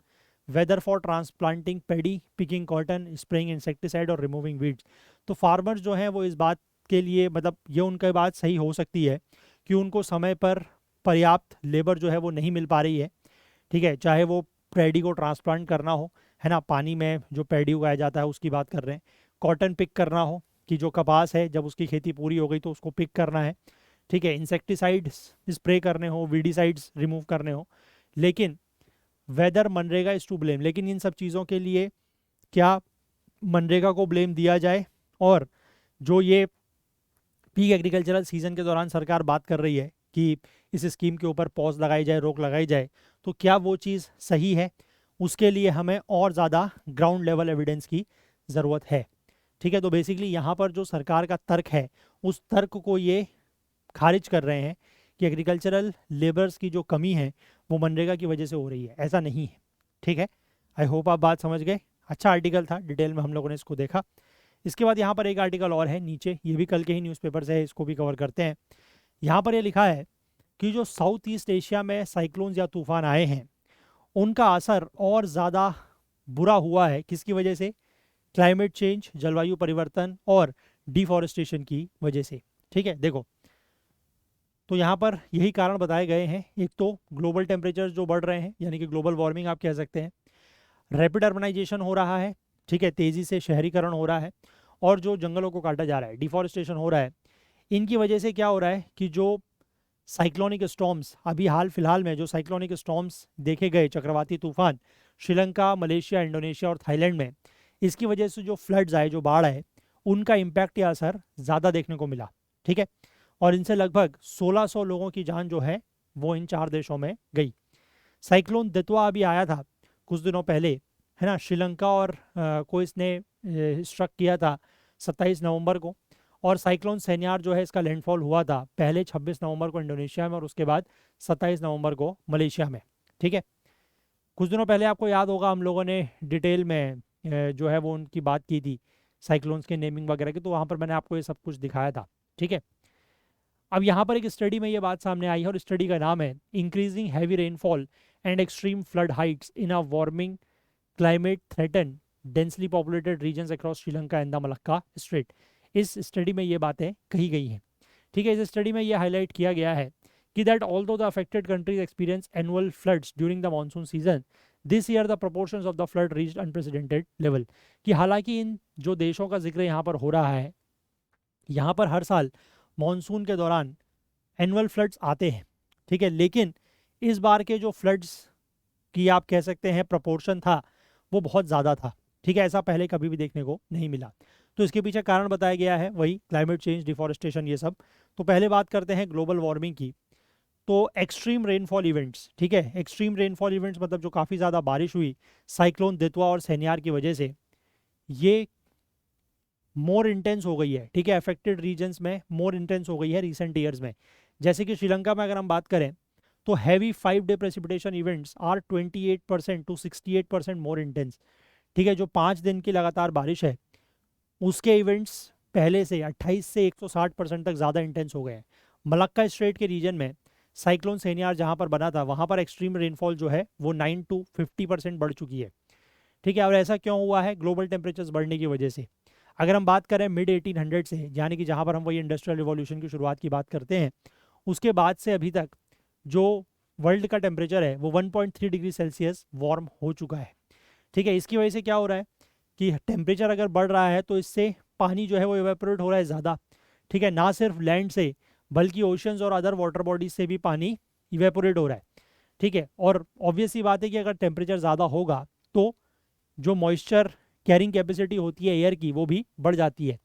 Speaker 1: whether for transplanting paddy, picking cotton, spraying insecticide और रिमूविंग वीड्स। तो फार्मर्स जो हैं वो इस बात के लिए, मतलब ये उनकी बात सही हो सकती है कि उनको समय पर पर्याप्त लेबर जो है वो नहीं मिल पा रही है। ठीक है, चाहे वो पैडी को ट्रांसप्लांट करना हो, है ना, पानी में जो पैडी उगाया जाता है उसकी बात कर रहे हैं, कॉटन पिक करना हो कि जो कपास है जब उसकी खेती पूरी हो गई तो उसको पिक करना है। ठीक है, इंसेक्टिसाइड्स स्प्रे करने हो, वीडिसाइड्स रिमूव करने हो। लेकिन whether MNREGA is to blame, लेकिन इन सब चीज़ों के लिए क्या मनरेगा को ब्लेम दिया जाए, और जो ये पीक एग्रीकल्चरल सीजन के दौरान सरकार बात कर रही है कि इस स्कीम के ऊपर पॉज लगाई जाए, रोक लगाई जाए, तो क्या वो चीज़ सही है? उसके लिए हमें और ज़्यादा ग्राउंड लेवल एविडेंस की ज़रूरत है। ठीक है, तो बेसिकली यहाँ पर जो सरकार का तर्क है उस तर्क को ये खारिज कर रहे हैं कि एग्रीकल्चरल लेबर्स की जो कमी है वो मनरेगा की वजह से हो रही है, ऐसा नहीं है। ठीक है, आई होप आप बात समझ गए। अच्छा आर्टिकल था, डिटेल में हम लोगों ने इसको देखा। इसके बाद यहाँ पर एक आर्टिकल और है नीचे, ये भी कल के ही न्यूज़पेपर से है, इसको भी कवर करते हैं। यहाँ पर ये लिखा है कि जो साउथ ईस्ट एशिया में साइक्लोन्स या तूफान आए हैं उनका असर और ज़्यादा बुरा हुआ है, किसकी वजह से? क्लाइमेट चेंज, जलवायु परिवर्तन और डिफॉरेस्टेशन की वजह से। ठीक है, देखो तो यहाँ पर यही कारण बताए गए हैं। एक तो ग्लोबल टेम्परेचर जो बढ़ रहे हैं, यानी कि ग्लोबल वार्मिंग आप कह सकते हैं, रैपिड अर्बनाइजेशन हो रहा है, ठीक है, तेज़ी से शहरीकरण हो रहा है, और जो जंगलों को काटा जा रहा है, डिफॉरेस्टेशन हो रहा है। इनकी वजह से क्या हो रहा है कि जो साइक्लोनिक स्टॉर्म्स अभी हाल फिलहाल में जो साइक्लोनिक स्टॉर्म्स देखे गए, चक्रवाती तूफान श्रीलंका, मलेशिया, इंडोनेशिया और थाईलैंड में, इसकी वजह से जो फ्लड्स आए, जो बाढ़ आए, उनका इम्पैक्ट या असर ज़्यादा देखने को मिला। ठीक है, और इनसे लगभग 1600 लोगों की जान जो है वो इन 4 देशों में गई। साइक्लोन दितवा अभी आया था कुछ दिनों पहले, है ना, श्रीलंका और को इसने स्ट्रक किया था 27 नवंबर को, और साइक्लोन सेन्यार जो है इसका लैंडफॉल हुआ था पहले 26 नवंबर को इंडोनेशिया में और उसके बाद 27 नवंबर को मलेशिया में। ठीक है, कुछ दिनों पहले आपको याद होगा हम लोगों ने डिटेल में जो है वो उनकी बात की थी, साइक्लोन्स के नेमिंग वगैरह की, तो वहाँ पर मैंने आपको ये सब कुछ दिखाया था। ठीक है, अब यहाँ पर एक स्टडी में ये बात सामने आई है, और स्टडी का नाम है increasing heavy rainfall and extreme flood heights in a warming climate threaten densely populated regions across Sri Lanka and the Malacca strait. इस स्टडी में ये बातें कही गई हैं। ठीक है, इस स्टडी में ये हाईलाइट किया गया है कि that although the affected countries experience annual floods during the monsoon season, this year the proportions of the flood reached unprecedented level. कि हालांकि इन जो देशों का जिक्र यहाँ पर हो रहा है, यहाँ पर हर साल मानसून के दौरान एनुअल फ्लड्स आते हैं। ठीक है, लेकिन इस बार के जो फ्लड्स की आप कह सकते हैं प्रोपोर्शन था वो बहुत ज़्यादा था। ठीक है, ऐसा पहले कभी भी देखने को नहीं मिला। तो इसके पीछे कारण बताया गया है वही क्लाइमेट चेंज, डिफॉरेस्टेशन, ये सब। तो पहले बात करते हैं ग्लोबल वार्मिंग की। तो एक्सट्रीम रेनफॉल इवेंट्स, ठीक है, एक्सट्रीम रेनफॉल इवेंट्स मतलब जो काफ़ी ज़्यादा बारिश हुई साइक्लोन दितवा और सेन्यार की वजह से, ये मोर इंटेंस हो गई है। ठीक है, अफेक्टेड रीजन्स में मोर इंटेंस हो गई है रिसेंट ईयर्स में। जैसे कि श्रीलंका में अगर हम बात करें तो heavy 5 day precipitation events are 28% to 68% more intense. ठीक है, जो 5 दिन की लगातार बारिश है उसके इवेंट्स पहले से 28 से 160% तक ज़्यादा इंटेंस हो गए हैं। मलक्का स्ट्रेट के रीजन में साइक्लोन सेनियार जहाँ पर बना था वहाँ पर एक्सट्रीम रेनफॉल जो है वो 9 to 50% बढ़ चुकी है। ठीक है, और ऐसा क्यों हुआ है? ग्लोबल टेम्परेचर्स बढ़ने की वजह से। अगर हम बात करें मिड 1800 से, यानी कि जहाँ पर हम वही इंडस्ट्रियल रिवॉल्यूशन की शुरुआत की बात करते हैं, उसके बाद से अभी तक जो वर्ल्ड का टेम्परेचर है वो 1.3 डिग्री सेल्सियस वार्म हो चुका है। ठीक है, इसकी वजह से क्या हो रहा है कि टेम्परेचर अगर बढ़ रहा है तो इससे पानी जो है वो इवेपोरेट हो रहा है ज़्यादा, ठीक है, ना सिर्फ लैंड से बल्कि ओशंस और अदर वाटर बॉडीज से भी पानी इवेपोरेट हो रहा है, ठीक है। और ऑब्वियस सी बात है कि अगर टेम्परेचर ज़्यादा होगा तो जो मॉइस्चर कैरिंग कैपेसिटी होती है एयर की वो भी बढ़ जाती है,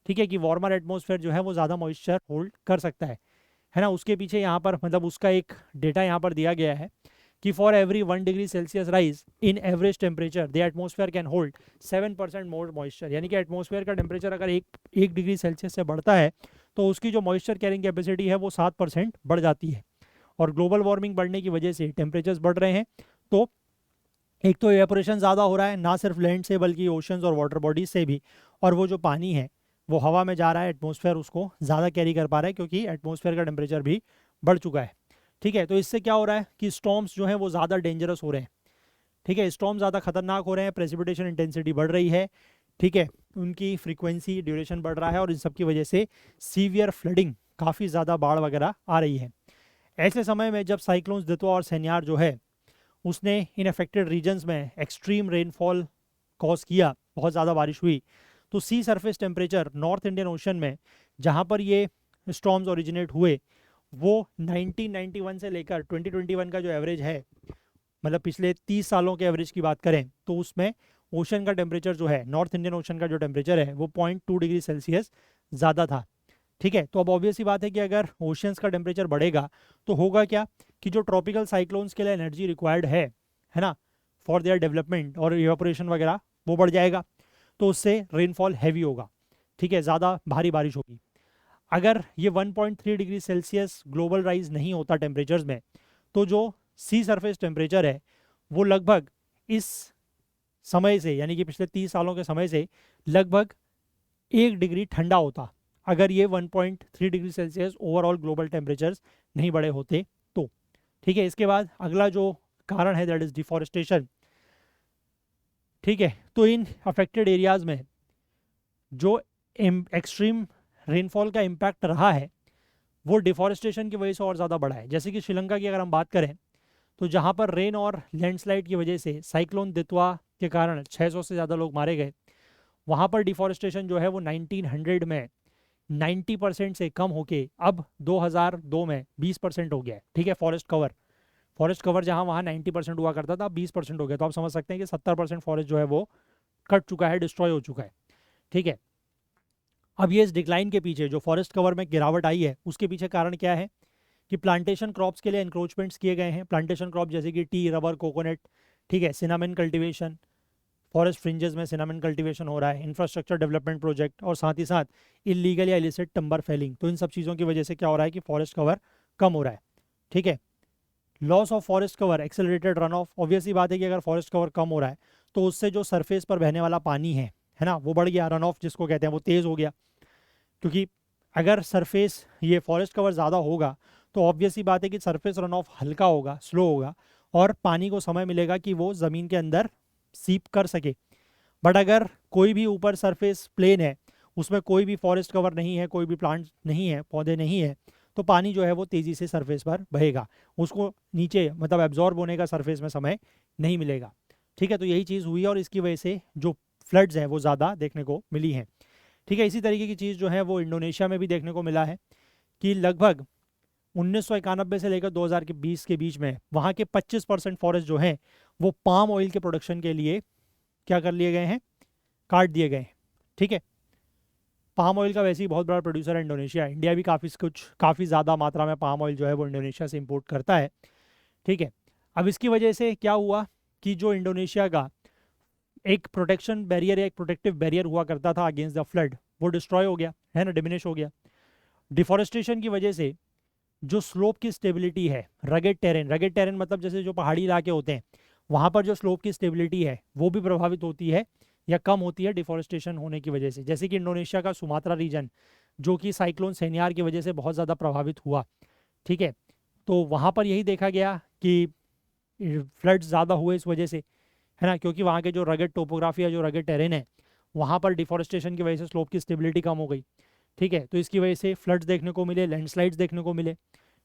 Speaker 1: ठीक है, कि वार्मर एटमॉस्फेयर जो है वो ज़्यादा मॉइस्चर होल्ड कर सकता है ना। उसके पीछे यहाँ पर मतलब उसका एक डेटा यहाँ पर दिया गया है कि for every 1 degree Celsius rise in average temperature the atmosphere can hold 7% more moisture, यानी कि एटमॉस्फेयर का टेम्परेचर अगर एक डिग्री सेल्सियस से बढ़ता है तो उसकी जो मॉइस्चर कैरिंग कैपेसिटी है वो 7% बढ़ जाती है। और ग्लोबल वार्मिंग बढ़ने की वजह से टेम्परेचर्स बढ़ रहे हैं, तो एक तो एवेपोरेशन ज़्यादा हो रहा है ना सिर्फ लैंड से बल्कि ओशंस और वाटर बॉडीज से भी, और वो जो पानी है वो हवा में जा रहा है, एटमॉस्फेयर उसको ज़्यादा कैरी कर पा रहा है क्योंकि एटमॉस्फेयर का टेम्परेचर भी बढ़ चुका है, ठीक है। तो इससे क्या हो रहा है कि स्टॉर्म्स जो हैं वो ज़्यादा डेंजरस हो रहे हैं, ठीक है, स्टॉर्म ज़्यादा खतरनाक हो रहे हैं, प्रेसिपिटेशन इंटेंसिटी बढ़ रही है, ठीक है, उनकी फ्रीक्वेंसी ड्यूरेशन बढ़ रहा है, और इन सब की वजह से सीवियर फ्लडिंग, काफ़ी ज़्यादा बाढ़ वगैरह आ रही है। ऐसे समय में जब साइक्लोन्स दितवा और सेन्यार जो है उसने इन अफेक्टेड रीजन्स में एक्सट्रीम रेनफॉल कॉज किया, बहुत ज़्यादा बारिश हुई, तो sea surface temperature north Indian Ocean में जहाँ पर ये स्टॉर्म्स ओरिजिनेट हुए वो 1991 से लेकर 2021 का जो एवरेज है, मतलब पिछले 30 सालों के एवरेज की बात करें तो उसमें ओशन का टेम्परेचर जो है, नॉर्थ इंडियन ओशन का जो टेम्परेचर है वो 0.2 डिग्री सेल्सियस ज़्यादा था, ठीक है। तो अब ऑब्वियस ही बात है कि अगर ओशंस का टेम्परेचर बढ़ेगा तो होगा क्या कि जो ट्रॉपिकल साइक्लोन्स के लिए एनर्जी रिक्वायर्ड है ना, फॉर देयर डेवलपमेंट और इवेपोरेशन वगैरह, वो बढ़ जाएगा, तो उससे रेनफॉल हैवी होगा, ठीक है, ज़्यादा भारी बारिश होगी। अगर ये 1.3 डिग्री सेल्सियस ग्लोबल राइज नहीं होता टेम्परेचर्स में, तो जो सी सरफेस टेम्परेचर है वो लगभग इस समय से, यानी कि पिछले 30 सालों के समय से लगभग 1 डिग्री ठंडा होता, अगर ये 1.3 degree Celsius overall global temperatures नहीं बढ़े होते तो, ठीक है। इसके बाद अगला जो कारण है दैट इज डिफॉरेस्टेशन, ठीक है। तो इन अफेक्टेड एरियाज में जो एक्सट्रीम रेनफॉल का इम्पैक्ट रहा है वो डिफॉरेस्टेशन की वजह से और ज़्यादा बढ़ा है। जैसे कि श्रीलंका की अगर हम बात करें तो जहाँ पर रेन और लैंडस्लाइड की वजह से साइक्लोन दितवा के कारण 600 से ज़्यादा लोग मारे गए, वहाँ पर डिफॉरेस्टेशन जो है वो 1900 में 90% से कम होके अब 2002 में 20% हो गया है, ठीक है। फॉरेस्ट कवर जहाँ वहाँ 90% हुआ करता था, अब 20% हो गया, तो आप समझ सकते हैं कि 70% फॉरेस्ट जो है वो कट चुका है, डिस्ट्रॉय हो चुका है, ठीक है। अब ये इस डिक्लाइन के पीछे, जो फॉरेस्ट कवर में गिरावट आई है उसके पीछे कारण क्या है कि प्लांटेशन क्रॉप्स के लिए इंक्रोचमेंट्स किए गए हैं। प्लांटेशन क्रॉप जैसे कि टी, रबर, कोकोनट, ठीक है, सिनामन कल्टीवेशन, फॉरेस्ट फ्रिंजेस में सिनामन कल्टीवेशन हो रहा है, इंफ्रास्ट्रक्चर डेवलपमेंट प्रोजेक्ट, और साथ ही साथ इलीगल या इलिसिट टिम्बर फेलिंग। तो इन सब चीज़ों की वजह से क्या हो रहा है कि फॉरेस्ट कवर कम हो रहा है, ठीक है। Loss of forest cover, accelerated run off, obvious ही बात है कि अगर फॉरेस्ट कवर कम हो रहा है तो उससे जो सरफेस पर बहने वाला पानी है ना, वो बढ़ गया, रन ऑफ जिसको कहते हैं वो तेज़ हो गया, क्योंकि अगर सरफेस ये फॉरेस्ट कवर ज़्यादा होगा तो ऑब्वियस ही बात है कि सरफेस रन ऑफ हल्का होगा, स्लो होगा, और पानी को समय मिलेगा कि वो ज़मीन के अंदर सीप कर सके। बट अगर कोई भी ऊपर सरफेस प्लेन है, उसमें कोई भी फॉरेस्ट कवर नहीं है, कोई भी प्लांट नहीं है, पौधे नहीं है, तो पानी जो है वो तेज़ी से सरफेस पर बहेगा, उसको नीचे मतलब एब्जॉर्ब होने का सरफेस में समय नहीं मिलेगा, ठीक है। तो यही चीज़ हुई है और इसकी वजह से जो फ्लड्स हैं वो ज़्यादा देखने को मिली हैं, ठीक है। इसी तरीके की चीज़ जो है वो इंडोनेशिया में भी देखने को मिला है कि लगभग 1991 से लेकर 2020 के बीच में वहाँ के 25% फॉरेस्ट जो हैं वो पाम ऑयल के प्रोडक्शन के लिए क्या कर लिए गए हैं, काट दिए गए हैं, ठीक है। पाम ऑयल का वैसे ही बहुत बड़ा प्रोड्यूसर है इंडोनेशिया, इंडिया भी काफ़ी ज़्यादा मात्रा में पाम ऑयल जो है वो इंडोनेशिया से इंपोर्ट करता है, ठीक है। अब इसकी वजह से क्या हुआ कि जो इंडोनेशिया का एक प्रोटेक्शन बैरियर या एक प्रोटेक्टिव बैरियर हुआ करता था अगेंस्ट द फ्लड, वो डिस्ट्रॉय हो गया है ना, डिमिनिश हो गया। डिफॉरेस्टेशन की वजह से जो स्लोप की स्टेबिलिटी है, रगेड टेरेन मतलब जैसे जो पहाड़ी इलाके होते हैं वहाँ पर जो स्लोप की स्टेबिलिटी है वो भी प्रभावित होती है या कम होती है डिफॉरेस्टेशन होने की वजह से। जैसे कि इंडोनेशिया का सुमात्रा रीजन जो कि साइक्लोन सेनियार की वजह से बहुत ज़्यादा प्रभावित हुआ, ठीक है, तो वहाँ पर यही देखा गया कि फ्लड्स ज़्यादा हुए इस वजह से, है ना, क्योंकि वहाँ के जो रगेड टोपोग्राफी है, जो रगेड टेरेन है, वहाँ पर डिफॉरेस्टेशन की वजह से स्लोप की स्टेबिलिटी कम हो गई, ठीक है। तो इसकी वजह से फ्लड्स देखने को मिले, लैंडस्लाइड्स देखने को मिले,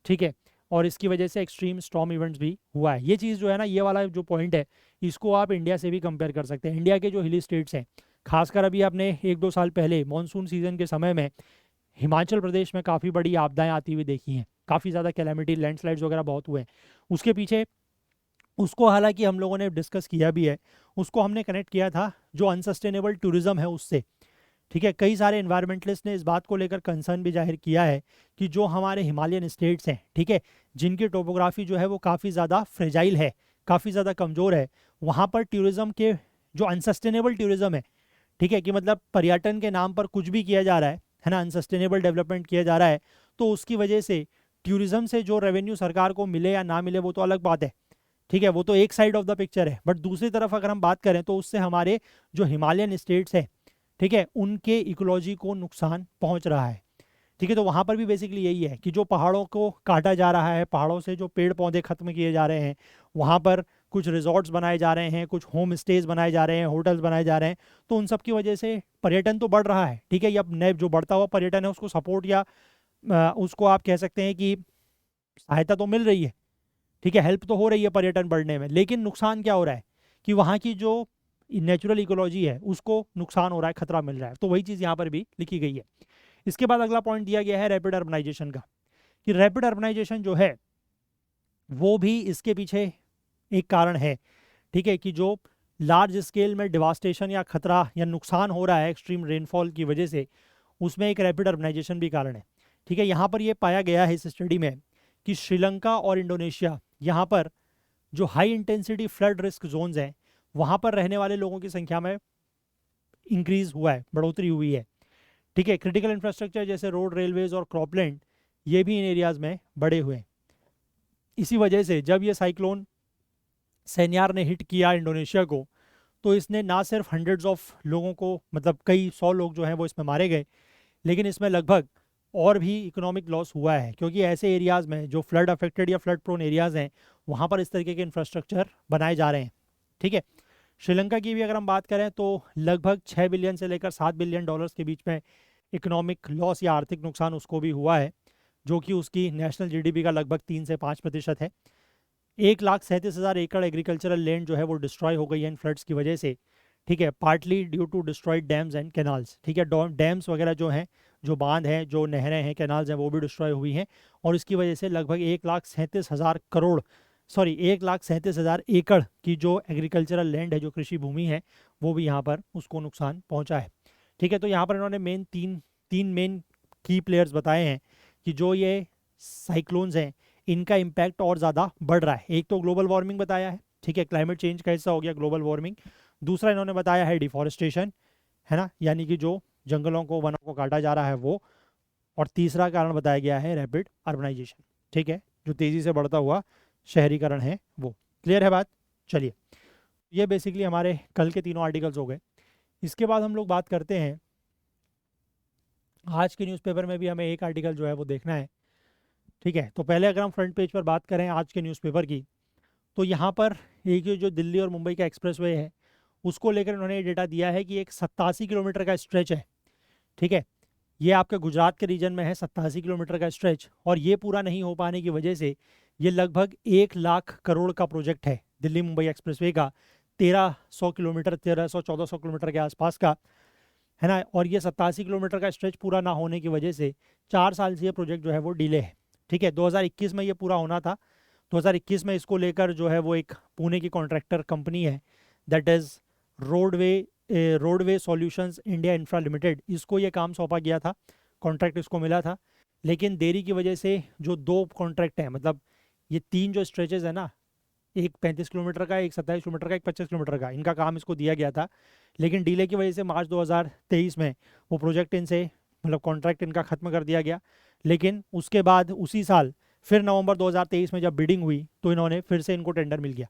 Speaker 1: ठीक है। और इसकी वजह से एक्सट्रीम स्टॉर्म इवेंट्स भी हुआ है। ये चीज़ जो है ना, ये वाला जो पॉइंट है, इसको आप इंडिया से भी कंपेयर कर सकते हैं। इंडिया के जो हिली स्टेट्स हैं, खासकर अभी आपने 1-2 साल पहले मानसून सीजन के समय में हिमाचल प्रदेश में काफ़ी बड़ी आपदाएं आती हुई देखी हैं, काफ़ी ज़्यादा कैलेमिटी, लैंडस्लाइड्स वगैरह बहुत हुए हैं। उसके पीछे उसको हालांकि हम लोगों ने डिस्कस किया भी है, उसको हमने कनेक्ट किया था जो अनसस्टेनेबल टूरिज्म है उससे। ठीक है, कई सारे एनवायरमेंटलिस्ट ने इस बात को लेकर कंसर्न भी जाहिर किया है कि जो हमारे हिमालयन स्टेट्स हैं, ठीक है, जिनकी टोपोग्राफी जो है वो काफ़ी ज़्यादा फ्रेजाइल है, काफ़ी ज़्यादा कमज़ोर है, वहाँ पर टूरिज़्म के जो अनसस्टेनेबल टूरिज़्म है, ठीक है, कि मतलब पर्यटन के नाम पर कुछ भी किया जा रहा है ना, अनसस्टेनेबल डेवलपमेंट किया जा रहा है, तो उसकी वजह से टूरिज़्म से जो रेवेन्यू सरकार को मिले या ना मिले वो तो अलग बात है। ठीक है, वो तो एक साइड ऑफ द पिक्चर है, बट दूसरी तरफ अगर हम बात करें तो उससे हमारे जो हिमालयन स्टेट्स है, ठीक है, उनके इकोलॉजी को नुकसान पहुंच रहा है। ठीक है, तो वहाँ पर भी बेसिकली यही है कि जो पहाड़ों को काटा जा रहा है, पहाड़ों से जो पेड़ पौधे खत्म किए जा रहे हैं, वहाँ पर कुछ रिजॉर्ट्स बनाए जा रहे हैं, कुछ होम स्टेज बनाए जा रहे हैं, होटल्स बनाए जा रहे हैं, तो उन सब की वजह से पर्यटन तो बढ़ रहा है। ठीक है, ये अब नए जो बढ़ता हुआ पर्यटन है उसको सपोर्ट या उसको आप कह सकते हैं कि सहायता तो मिल रही है, ठीक है, हेल्प तो हो रही है पर्यटन बढ़ने में, लेकिन नुकसान क्या हो रहा है कि वहाँ की जो नेचुरल इकोलॉजी है उसको नुकसान हो रहा है, खतरा मिल रहा है। तो वही चीज़ यहाँ पर भी लिखी गई है। इसके बाद अगला पॉइंट दिया गया है रैपिड अर्बनाइजेशन का, कि रैपिड अर्बनाइजेशन जो है वो भी इसके पीछे एक कारण है। ठीक है, कि जो लार्ज स्केल में डिवास्टेशन या खतरा या नुकसान हो रहा है एक्सट्रीम रेनफॉल की वजह से, उसमें एक रैपिड अर्बनाइजेशन भी कारण है। ठीक है, यहाँ पर ये पाया गया है इस स्टडी में कि श्रीलंका और इंडोनेशिया, यहाँ पर जो high intensity flood risk zones हैं, वहाँ पर रहने वाले लोगों की संख्या में इंक्रीज हुआ है, बढ़ोतरी हुई है। ठीक है, क्रिटिकल इंफ्रास्ट्रक्चर जैसे रोड, रेलवेज और क्रॉपलैंड, ये भी इन एरियाज में बढ़े हुए हैं। इसी वजह से जब ये साइक्लोन सेन्यार ने हिट किया इंडोनेशिया को, तो इसने ना सिर्फ हंड्रेड्स ऑफ लोगों को, मतलब कई 100 लोग जो हैं वो इसमें मारे गए, लेकिन इसमें लगभग और भी इकोनॉमिक लॉस हुआ है, क्योंकि ऐसे एरियाज़ में जो फ्लड अफेक्टेड या फ्लड प्रोन एरियाज़ हैं, वहाँ पर इस तरीके के इंफ्रास्ट्रक्चर बनाए जा रहे हैं। ठीक है, श्रीलंका की भी अगर हम बात करें तो लगभग 6 बिलियन से लेकर 7 बिलियन डॉलर्स के बीच में इकोनॉमिक लॉस या आर्थिक नुकसान उसको भी हुआ है, जो कि उसकी नेशनल जीडीपी का लगभग 3 से 5% है। 1,37,000 एकड़ एग्रीकल्चरल लैंड जो है वो डिस्ट्रॉय हो गई है इन फ्लड्स की वजह से। ठीक है, partly due to destroyed dams and canals. ठीक है, डैम्स वगैरह जो हैं, जो बांध हैं, जो नहरें हैं, कैनाल्स हैं, वो भी डिस्ट्रॉय हुई हैं, और इसकी वजह से लगभग 1,37,000 एकड़ की जो एग्रीकल्चरल लैंड है, जो कृषि भूमि है, वो भी यहाँ पर उसको नुकसान पहुँचा है। ठीक है, तो यहाँ पर इन्होंने तीन मेन की प्लेयर्स बताए हैं कि जो ये साइक्लोन्स हैं इनका इम्पैक्ट और ज़्यादा बढ़ रहा है। एक तो ग्लोबल वार्मिंग बताया है, ठीक है, क्लाइमेट चेंज का हिस्सा हो गया ग्लोबल वार्मिंग। दूसरा इन्होंने बताया है डिफॉरेस्टेशन, है ना, यानी कि जो जंगलों को, वनों को काटा जा रहा है वो। और तीसरा कारण बताया गया है रैपिड अर्बनाइजेशन। ठीक है, जो तेज़ी से बढ़ता हुआ शहरीकरण है वो। क्लियर है बात? चलिए, ये बेसिकली हमारे कल के तीनों आर्टिकल्स हो गए। इसके बाद हम लोग बात करते हैं, आज के न्यूज़पेपर में भी हमें एक आर्टिकल जो है वो देखना है। ठीक है, तो पहले अगर हम फ्रंट पेज पर बात करें आज के न्यूज़पेपर की, तो यहाँ पर एक ये जो दिल्ली और मुंबई का एक्सप्रेसवे है, उसको लेकर उन्होंने ये डेटा दिया है कि एक 87 किलोमीटर का स्ट्रेच है। ठीक है, ये आपके गुजरात के रीजन में है, 87 किलोमीटर का स्ट्रेच, और ये पूरा नहीं हो पाने की वजह से ये लगभग 1 लाख करोड़ का प्रोजेक्ट है दिल्ली मुंबई एक्सप्रेसवे का, 1300 किलोमीटर, 1300-1400 किलोमीटर के आसपास का, है ना। और ये 87 किलोमीटर का स्ट्रेच पूरा ना होने की वजह से 4 साल से ये प्रोजेक्ट जो है वो डिले है। ठीक है, 2021 में ये पूरा होना था। 2021 में इसको लेकर जो है वो एक पुणे की कॉन्ट्रैक्टर कंपनी है, that is roadway solutions India infra limited, इसको ये काम सौंपा गया था, कॉन्ट्रैक्ट इसको मिला था। लेकिन देरी की वजह से जो 2 कॉन्ट्रैक्ट हैं, मतलब ये 3 जो स्ट्रेचेज है ना, एक 35 किलोमीटर का, एक 27 किलोमीटर का, एक 25 किलोमीटर का, इनका काम इसको दिया गया था। लेकिन डिले की वजह से मार्च 2023 में वो प्रोजेक्ट इनसे, मतलब कॉन्ट्रैक्ट इनका ख़त्म कर दिया गया। लेकिन उसके बाद उसी साल फिर नवंबर 2023 में जब बिडिंग हुई तो इन्होंने फिर से इनको टेंडर मिल गया।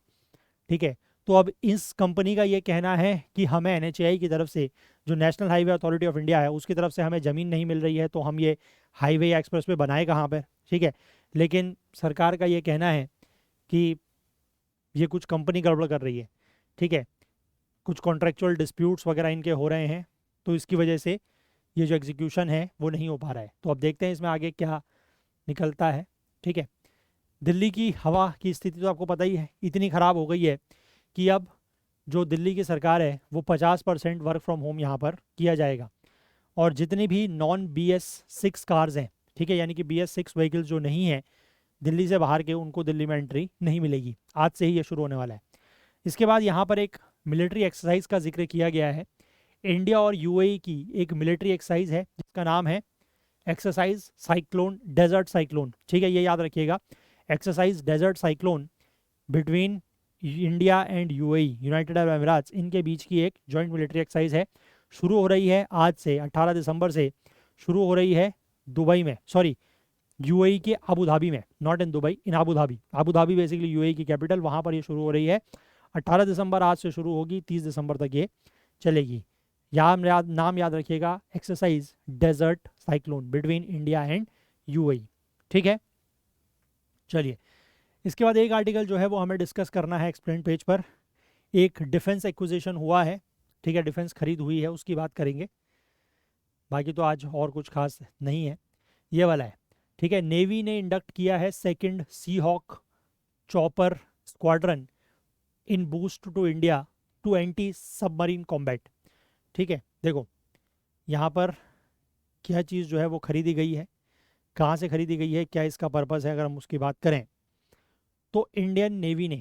Speaker 1: ठीक है, तो अब इस कंपनी का ये कहना है कि हमें NHAI की तरफ से, जो national highway authority of India है, उसकी तरफ से हमें ज़मीन नहीं मिल रही है, तो हम ये हाईवे या एक्सप्रेस पे बनाए कहाँ पर। ठीक है, लेकिन सरकार का ये कहना है कि ये कुछ कंपनी गड़बड़ कर रही है। ठीक है, कुछ कॉन्ट्रेक्चुअल डिस्प्यूट्स वगैरह इनके हो रहे हैं, तो इसकी वजह से ये जो एग्जीक्यूशन है वो नहीं हो पा रहा है। तो अब देखते हैं इसमें आगे क्या निकलता है। ठीक है, दिल्ली की हवा की स्थिति तो आपको पता ही है, इतनी ख़राब हो गई है कि अब जो दिल्ली की सरकार है वो 50% वर्क फ्रॉम होम यहाँ पर किया जाएगा। और जितनी भी नॉन BS6 कार्स हैं, ठीक है, यानी कि BS6 व्हीकल्स जो नहीं हैं दिल्ली से बाहर के, उनको दिल्ली में एंट्री नहीं मिलेगी। आज से ही ये शुरू होने वाला है। इसके बाद यहाँ पर एक मिलिट्री एक्सरसाइज का जिक्र किया गया है। इंडिया और UAE की एक मिलिट्री एक्सरसाइज है जिसका नाम है एक्सरसाइज साइक्लोन, डेजर्ट साइक्लोन, ठीक है, ये याद रखिएगा, exercise desert cyclone between India and UAE, United Arab Emirates, इनके बीच की एक जॉइंट मिलिट्री एक्सरसाइज है। शुरू हो रही है आज से, 18 दिसंबर से शुरू हो रही है दुबई में, सॉरी UAE के अबू धाबी में, not in Dubai, in Abu Dhabi. Abu Dhabi basically UAE की कैपिटल, वहाँ पर ये शुरू हो रही है। 18 दिसंबर आज से शुरू होगी, 30 दिसंबर तक ये चलेगी। नाम याद रखिएगा, exercise desert cyclone between India and UAE, ठीक है। चलिए, इसके बाद एक आर्टिकल जो है वो हमें डिस्कस करना है एक्सप्लेन पेज पर। एक डिफेंस एक्विजिशन हुआ है, ठीक है, डिफेंस खरीद हुई है, उसकी बात करेंगे। बाकी तो आज और कुछ खास नहीं है, ये वाला है, ठीक है। नेवी ने इंडक्ट किया है second sea hawk chopper squadron in boost to India to anti submarine combat, ठीक है। देखो यहाँ पर क्या चीज़ जो है वो खरीदी गई है, कहाँ से खरीदी गई है, क्या इसका पर्पस है, अगर हम उसकी बात करें तो इंडियन नेवी ने,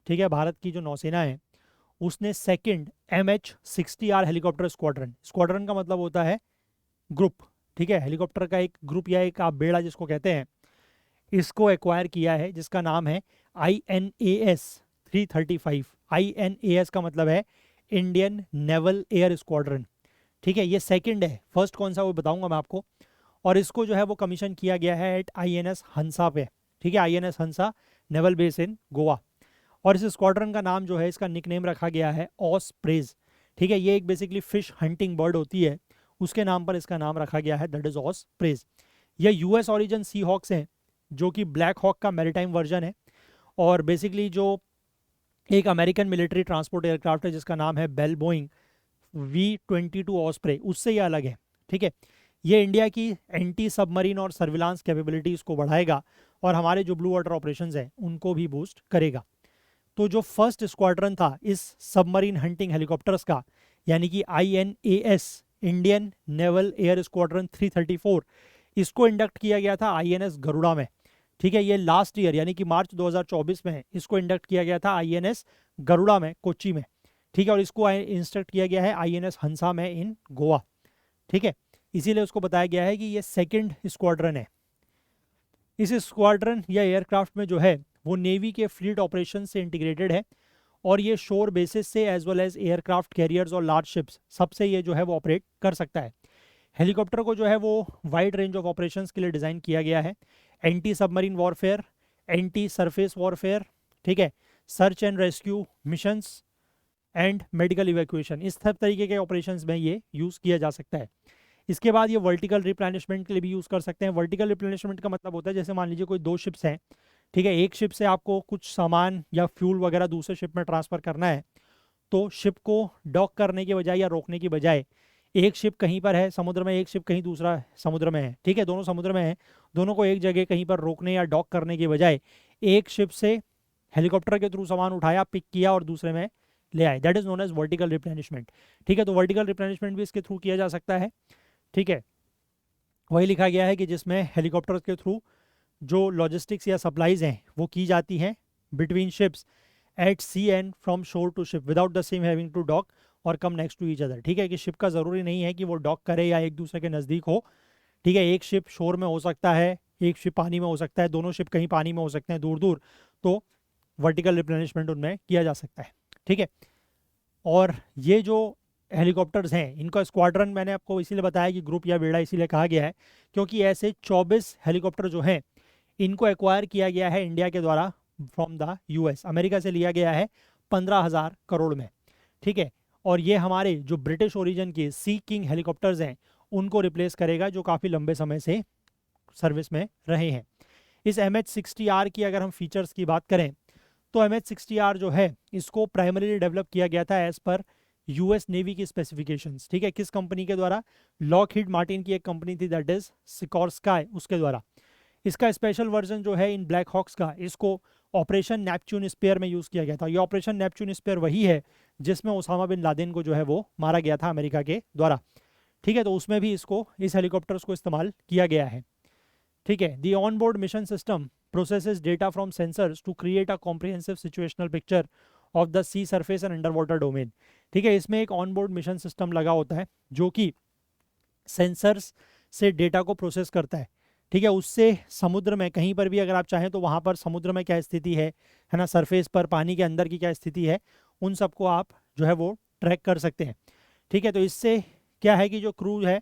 Speaker 1: ठीक है, भारत की जो नौसेना है उसने second MH-60R helicopter squadron, squadron का मतलब होता है ग्रुप, ठीक है, हेलीकॉप्टर का एक ग्रुप या एक आप बेड़ा जिसको कहते हैं, इसको एक्वायर किया है, जिसका नाम है INAS 335। INAS का मतलब है इंडियन नेवल एयर स्क्वाड्रन, ठीक है। ये सेकंड है, फर्स्ट कौन सा वो बताऊंगा मैं आपको। और इसको जो है वो कमीशन किया गया है एट INS हंसा पे, ठीक है, INS Hansa naval base in Goa. और इस स्क्वाड्रन का नाम जो है, इसका निकनेम रखा गया है ऑसप्रेज, ठीक है। ये एक बेसिकली फिश हंटिंग बर्ड होती है, उसके नाम पर इसका नाम रखा गया है, दैट इज ऑसप्रेज। यह US ऑरिजिन सी हॉक्स हैं, जो कि ब्लैक हॉक का मैरीटाइम वर्जन है। और बेसिकली जो एक अमेरिकन मिलिट्री ट्रांसपोर्ट एयरक्राफ्ट है जिसका नाम है बेल बोइंग V-22 ऑस्प्रे, उससे ये अलग है, ठीक है। ये इंडिया की एंटी सबमरीन और सर्विलांस कैपेबिलिटीज़ को बढ़ाएगा और हमारे जो ब्लू वाटर ऑपरेशंस हैं उनको भी बूस्ट करेगा। तो जो फर्स्ट स्क्वाड्रन था इस सबमरीन हंटिंग हेलीकॉप्टर्स का, यानी कि INAS Indian naval air squadron 334, इसको इंडक्ट किया गया था INS गरुड़ा में, ठीक है। ये लास्ट ईयर यानी कि मार्च 2024 में इसको इंडक्ट किया गया था INS गरुड़ा में, कोच्चि में, ठीक है। और इसको इंस्ट्रक्ट किया गया है INS हंसा में इन गोवा, ठीक है। इसीलिए उसको बताया गया है कि ये सेकंड स्क्वाड्रन है। इस स्क्वाड्रन या एयरक्राफ्ट में जो है वो नेवी के फ्लीट ऑपरेशन से इंटीग्रेटेड है और ये शोर बेसिस से as well as aircraft carriers और लार्ज शिप्स सबसे ये जो है वो ऑपरेट कर सकता है। हेलीकॉप्टर को जो है वो वाइड रेंज ऑफ ऑपरेशंस के लिए डिज़ाइन किया गया है, anti submarine warfare, anti surface warfare, ठीक है, search and rescue missions and medical evacuation, इस सब तरीके के ऑपरेशंस में ये यूज़ किया जा सकता है। इसके बाद ये वर्टिकल रिप्लेनिशमेंट के लिए भी यूज़ कर सकते हैं। वर्टिकल रिप्लेनिशमेंट का मतलब होता है जैसे मान लीजिए कोई दो शिप्स हैं, ठीक है, एक शिप से आपको कुछ सामान या फ्यूल वगैरह दूसरे शिप में ट्रांसफ़र करना है, तो शिप को डॉक करने के बजाय या रोकने की बजाय, एक शिप कहीं पर है समुद्र में, एक शिप कहीं दूसरा समुद्र में है, ठीक है, दोनों समुद्र में है, दोनों को एक जगह कहीं पर रोकने या डॉक करने के बजाय एक शिप से हेलीकॉप्टर के थ्रू सामान उठाया, पिक किया और दूसरे में ले आए, that is known as vertical replenishment, ठीक है। तो वर्टिकल रिप्लेनिशमेंट भी इसके थ्रू किया जा सकता है, ठीक है। वही लिखा गया है कि जिसमें हेलीकॉप्टर के थ्रू जो लॉजिस्टिक्स या सप्लाईज हैं वो की जाती हैं between ships at sea and from shore to ship without the same having to dock और come next to each other, ठीक है। कि शिप का ज़रूरी नहीं है कि वो डॉक करे या एक दूसरे के नज़दीक हो, ठीक है। एक शिप शोर में हो सकता है, एक शिप पानी में हो सकता है, दोनों शिप कहीं पानी में हो सकते हैं दूर दूर, तो वर्टिकल रिप्लेनिशमेंट उनमें किया जा सकता है, ठीक है। और ये जो हेलीकॉप्टर्स हैं इनका स्क्वाड्रन मैंने आपको इसीलिए बताया कि ग्रुप या बेड़ा इसीलिए कहा गया है क्योंकि ऐसे 24 हेलीकॉप्टर जो हैं इनको एक्वायर किया गया है इंडिया के द्वारा फ्रॉम द US, अमेरिका से लिया गया है 15,000 करोड़ में, ठीक है। और ये हमारे जो ब्रिटिश ओरिजिन के सी किंग हेलीकॉप्टर्स हैं उनको रिप्लेस करेगा जो काफ़ी लंबे समय से सर्विस में रहे हैं। इस MH-60R की अगर हम फीचर्स की बात करें तो MH-60R जो है इसको प्राइमरीली डेवलप किया गया था एज पर US नेवी की स्पेसिफिकेशंस, ठीक है। किस कंपनी के द्वारा? लॉकहीड मार्टिन की एक कंपनी थी दैट इज सिकोर्स्काई, उसके द्वारा। इसका स्पेशल वर्जन जो है इन ब्लैक हॉक्स का, इसको ऑपरेशन नेपच्यून स्पेयर में यूज़ किया गया था। ये ऑपरेशन नेपच्यून स्पेयर वही है जिसमें ओसामा बिन लादेन को जो है वो मारा गया था अमेरिका के द्वारा। ठीक है, तो उसमें भी इसको, इस हेलीकॉप्टर्स को इस्तेमाल किया गया है। ठीक है, the on board mission system processes data from sensors to create a comprehensive situational picture of the sea surface and under water domain. ठीक है, इसमें एक ऑन बोर्ड मिशन सिस्टम लगा होता है जो कि सेंसर्स से डेटा को प्रोसेस करता है। ठीक है, उससे समुद्र में कहीं पर भी अगर आप चाहें तो वहाँ पर समुद्र में क्या स्थिति है ना, सरफेस पर पानी के अंदर की क्या स्थिति है, उन सबको आप जो है वो ट्रैक कर सकते हैं। ठीक है, तो इससे क्या है कि जो क्रू है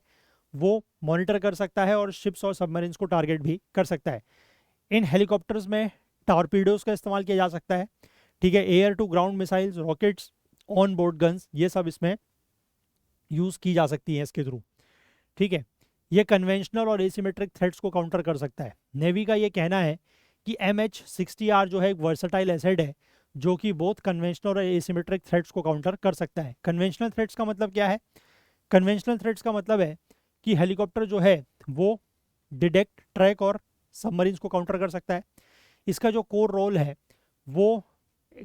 Speaker 1: वो मॉनिटर कर सकता है और शिप्स और सबमरीन्स को टारगेट भी कर सकता है। इन हेलीकॉप्टर्स में टॉर्पीडोज का इस्तेमाल किया जा सकता है। ठीक है, air to ground missiles, rockets, on board guns, ये सब इसमें यूज़ की जा सकती हैं इसके थ्रू। ठीक है, ये कन्वेंशनल और एसिमेट्रिक थ्रेट्स को काउंटर कर सकता है। नेवी का ये कहना है कि MH-60R जो है एक वर्सटाइल एसेट है जो कि बोथ कन्वेंशनल और एसिमेट्रिक थ्रेट्स को काउंटर कर सकता है। कन्वेंशनल थ्रेट्स का मतलब क्या है? कन्वेंशनल थ्रेट्स का मतलब है कि हेलीकॉप्टर जो है वो डिटेक्ट, ट्रैक और सबमरीन्स को काउंटर कर सकता है। इसका जो कोर रोल है वो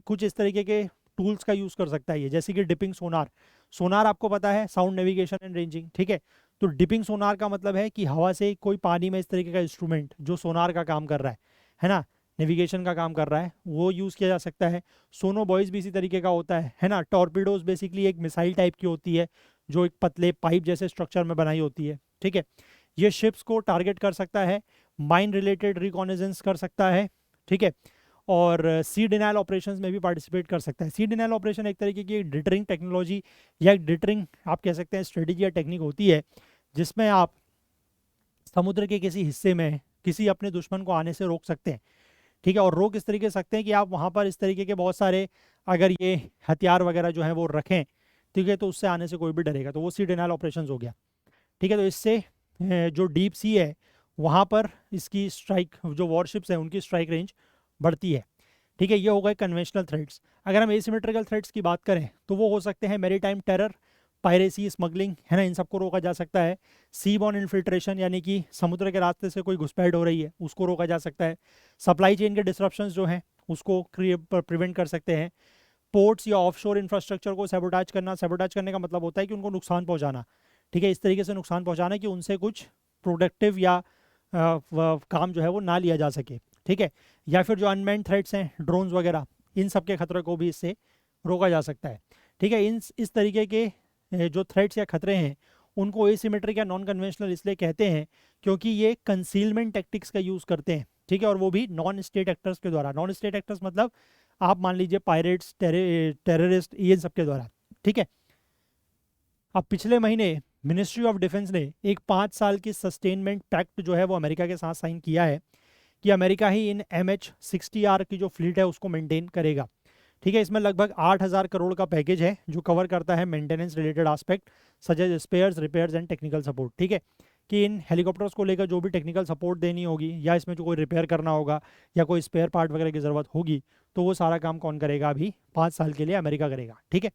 Speaker 1: कुछ इस तरीके के टूल्स का यूज़ कर सकता है ये, जैसे कि डिपिंग सोनार। सोनार आपको पता है, साउंड नेविगेशन एंड रेंजिंग। ठीक है, तो डिपिंग सोनार का मतलब है कि हवा से कोई पानी में इस तरीके का इंस्ट्रूमेंट जो सोनार का काम कर रहा है ना, नेविगेशन का काम कर रहा है, वो यूज़ किया जा सकता है। सोनो बॉयज़ भी इसी तरीके का होता है ना। टॉर्पीडोज बेसिकली एक मिसाइल टाइप की होती है जो एक पतले पाइप जैसे स्ट्रक्चर में बनाई होती है। ठीक है, ये शिप्स को टारगेट कर सकता है, माइन रिलेटेड रिकॉनेजेंस कर सकता है। ठीक है, और सी डिनाइल ऑपरेशंस में भी पार्टिसिपेट कर सकता है। सी डिनाइल ऑपरेशन एक तरीके की डिटरिंग टेक्नोलॉजी या एक डिटरिंग आप कह सकते हैं स्ट्रेटेजी या टेक्निक होती है जिसमें आप समुद्र के किसी हिस्से में किसी अपने दुश्मन को आने से रोक सकते हैं। ठीक है, और रोक इस तरीके से सकते हैं कि आप वहाँ पर इस तरीके के बहुत सारे अगर ये हथियार वगैरह जो है वो रखें, ठीक है, तो उससे आने से कोई भी डरेगा, तो वो सी डिनाइल ऑपरेशंस हो गया। ठीक है, तो इससे जो डीप सी है वहाँ पर इसकी स्ट्राइक, जो वॉरशिप्स हैं उनकी स्ट्राइक रेंज बढ़ती है। ठीक है, ये हो गए कन्वेंशनल थ्रेट्स। अगर हम एसिमेट्रिकल थ्रेट्स की बात करें तो वो हो सकते हैं मैरीटाइम टेरर, पायरेसी, स्मगलिंग, है ना, इन सबको रोका जा सकता है। सी बॉर्न इन्फिल्ट्रेशन, यानी कि समुद्र के रास्ते से कोई घुसपैठ हो रही है उसको रोका जा सकता है। सप्लाई चेन के डिसरप्शंस जो हैं उसको प्रिवेंट कर सकते हैं। पोर्ट्स या ऑफशोर इंफ्रास्ट्रक्चर को सैबोटाज करना, सैबोटाज करने का मतलब होता है कि उनको नुकसान पहुंचाना। ठीक है, इस तरीके से नुकसान पहुंचाना कि उनसे कुछ प्रोडक्टिव या काम जो है वो ना लिया जा सके। ठीक है, या फिर जो अनमैन्ड थ्रेट्स हैं, ड्रोन्स वगैरह, इन सब के खतरे को भी इससे रोका जा सकता है। ठीक है, इस तरीके के जो थ्रेट्स या खतरे हैं उनको एसिमेट्रिक या नॉन कन्वेंशनल इसलिए कहते हैं क्योंकि ये कंसीलमेंट टेक्टिक्स का यूज़ करते हैं। ठीक है, और वो भी नॉन स्टेट एक्टर्स के द्वारा। नॉन स्टेट एक्टर्स मतलब आप मान लीजिए पायरेट्स, टेररिस्ट, ये सब के द्वारा। ठीक है, अब पिछले महीने मिनिस्ट्री ऑफ डिफेंस ने एक 5 साल की सस्टेनमेंट पैक्ट जो है वो अमेरिका के साथ साइन किया है कि अमेरिका ही इन MH-60R की जो फ्लीट है उसको मेंटेन करेगा। ठीक है, इसमें लगभग 8,000 करोड़ का पैकेज है जो कवर करता है maintenance related aspect such as spares, repairs and technical support. ठीक है, कि इन हेलीकॉप्टर्स को लेकर जो भी टेक्निकल सपोर्ट देनी होगी या इसमें जो कोई रिपेयर करना होगा या कोई स्पेयर पार्ट वगैरह की ज़रूरत होगी तो वो सारा काम कौन करेगा? अभी 5 साल के लिए अमेरिका करेगा। ठीक है,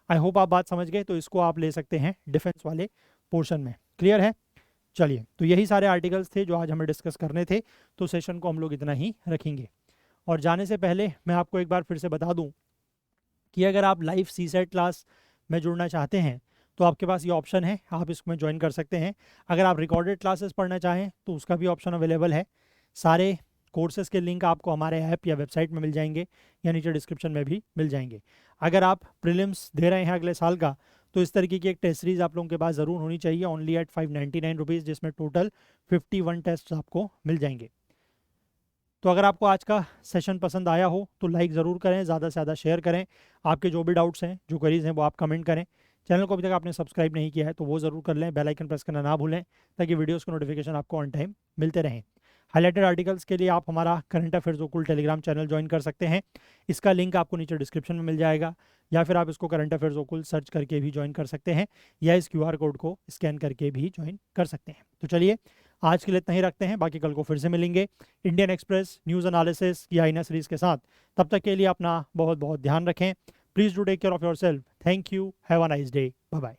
Speaker 1: आई होप आप बात समझ गए, तो इसको आप ले सकते हैं डिफेंस वाले पोर्शन में। क्लियर है? चलिए, तो यही सारे आर्टिकल्स थे जो आज हमें डिस्कस करने थे, तो सेशन को हम लोग इतना ही रखेंगे। और जाने से पहले मैं आपको एक बार फिर से बता दूं कि अगर आप लाइव CSET क्लास में जुड़ना चाहते हैं तो आपके पास ये ऑप्शन है, आप इसमें ज्वाइन कर सकते हैं। अगर आप रिकॉर्डेड क्लासेस पढ़ना चाहें तो उसका भी ऑप्शन अवेलेबल है। सारे कोर्सेज़ के लिंक आपको हमारे ऐप या वेबसाइट में मिल जाएंगे या नीचे डिस्क्रिप्शन में भी मिल जाएंगे। अगर आप प्रीलिम्स दे रहे हैं अगले साल का तो इस तरीके की एक टेस्ट सीरीज़ आप लोगों के पास ज़रूर होनी चाहिए, ओनली एट 599 रुपीज़, जिसमें टोटल 51 टेस्ट आपको मिल जाएंगे। तो अगर आपको आज का सेशन पसंद आया हो तो लाइक ज़रूर करें, ज़्यादा से ज़्यादा शेयर करें। आपके जो भी डाउट्स हैं, जो क्वेरीज हैं, वो आप कमेंट करें। चैनल को अभी तक आपने सब्सक्राइब नहीं किया है तो वो ज़रूर कर लें, बेल आइकन प्रेस करना ना भूलें ताकि वीडियोस के नोटिफिकेशन आपको ऑन टाइम मिलते रहें। हाईलाइटेड आर्टिकल्स के लिए आप हमारा करंट अफेयर्स ओकुल टेलीग्राम चैनल ज्वाइन कर सकते हैं। इसका लिंक आपको नीचे डिस्क्रिप्शन में मिल जाएगा, या फिर आप इसको करंट अफेयर्स ओकुल सर्च करके भी ज्वाइन कर सकते हैं, या इस QR कोड को स्कैन करके भी ज्वाइन कर सकते हैं। तो चलिए, आज के लिए इतना ही रखते हैं, बाकी कल को फिर से मिलेंगे इंडियन एक्सप्रेस न्यूज़ एनालिसिस या आईना सीरीज़ के साथ। तब तक के लिए अपना बहुत बहुत ध्यान रखें। Please do take care of your self. Thank you, have a nice day, bye bye.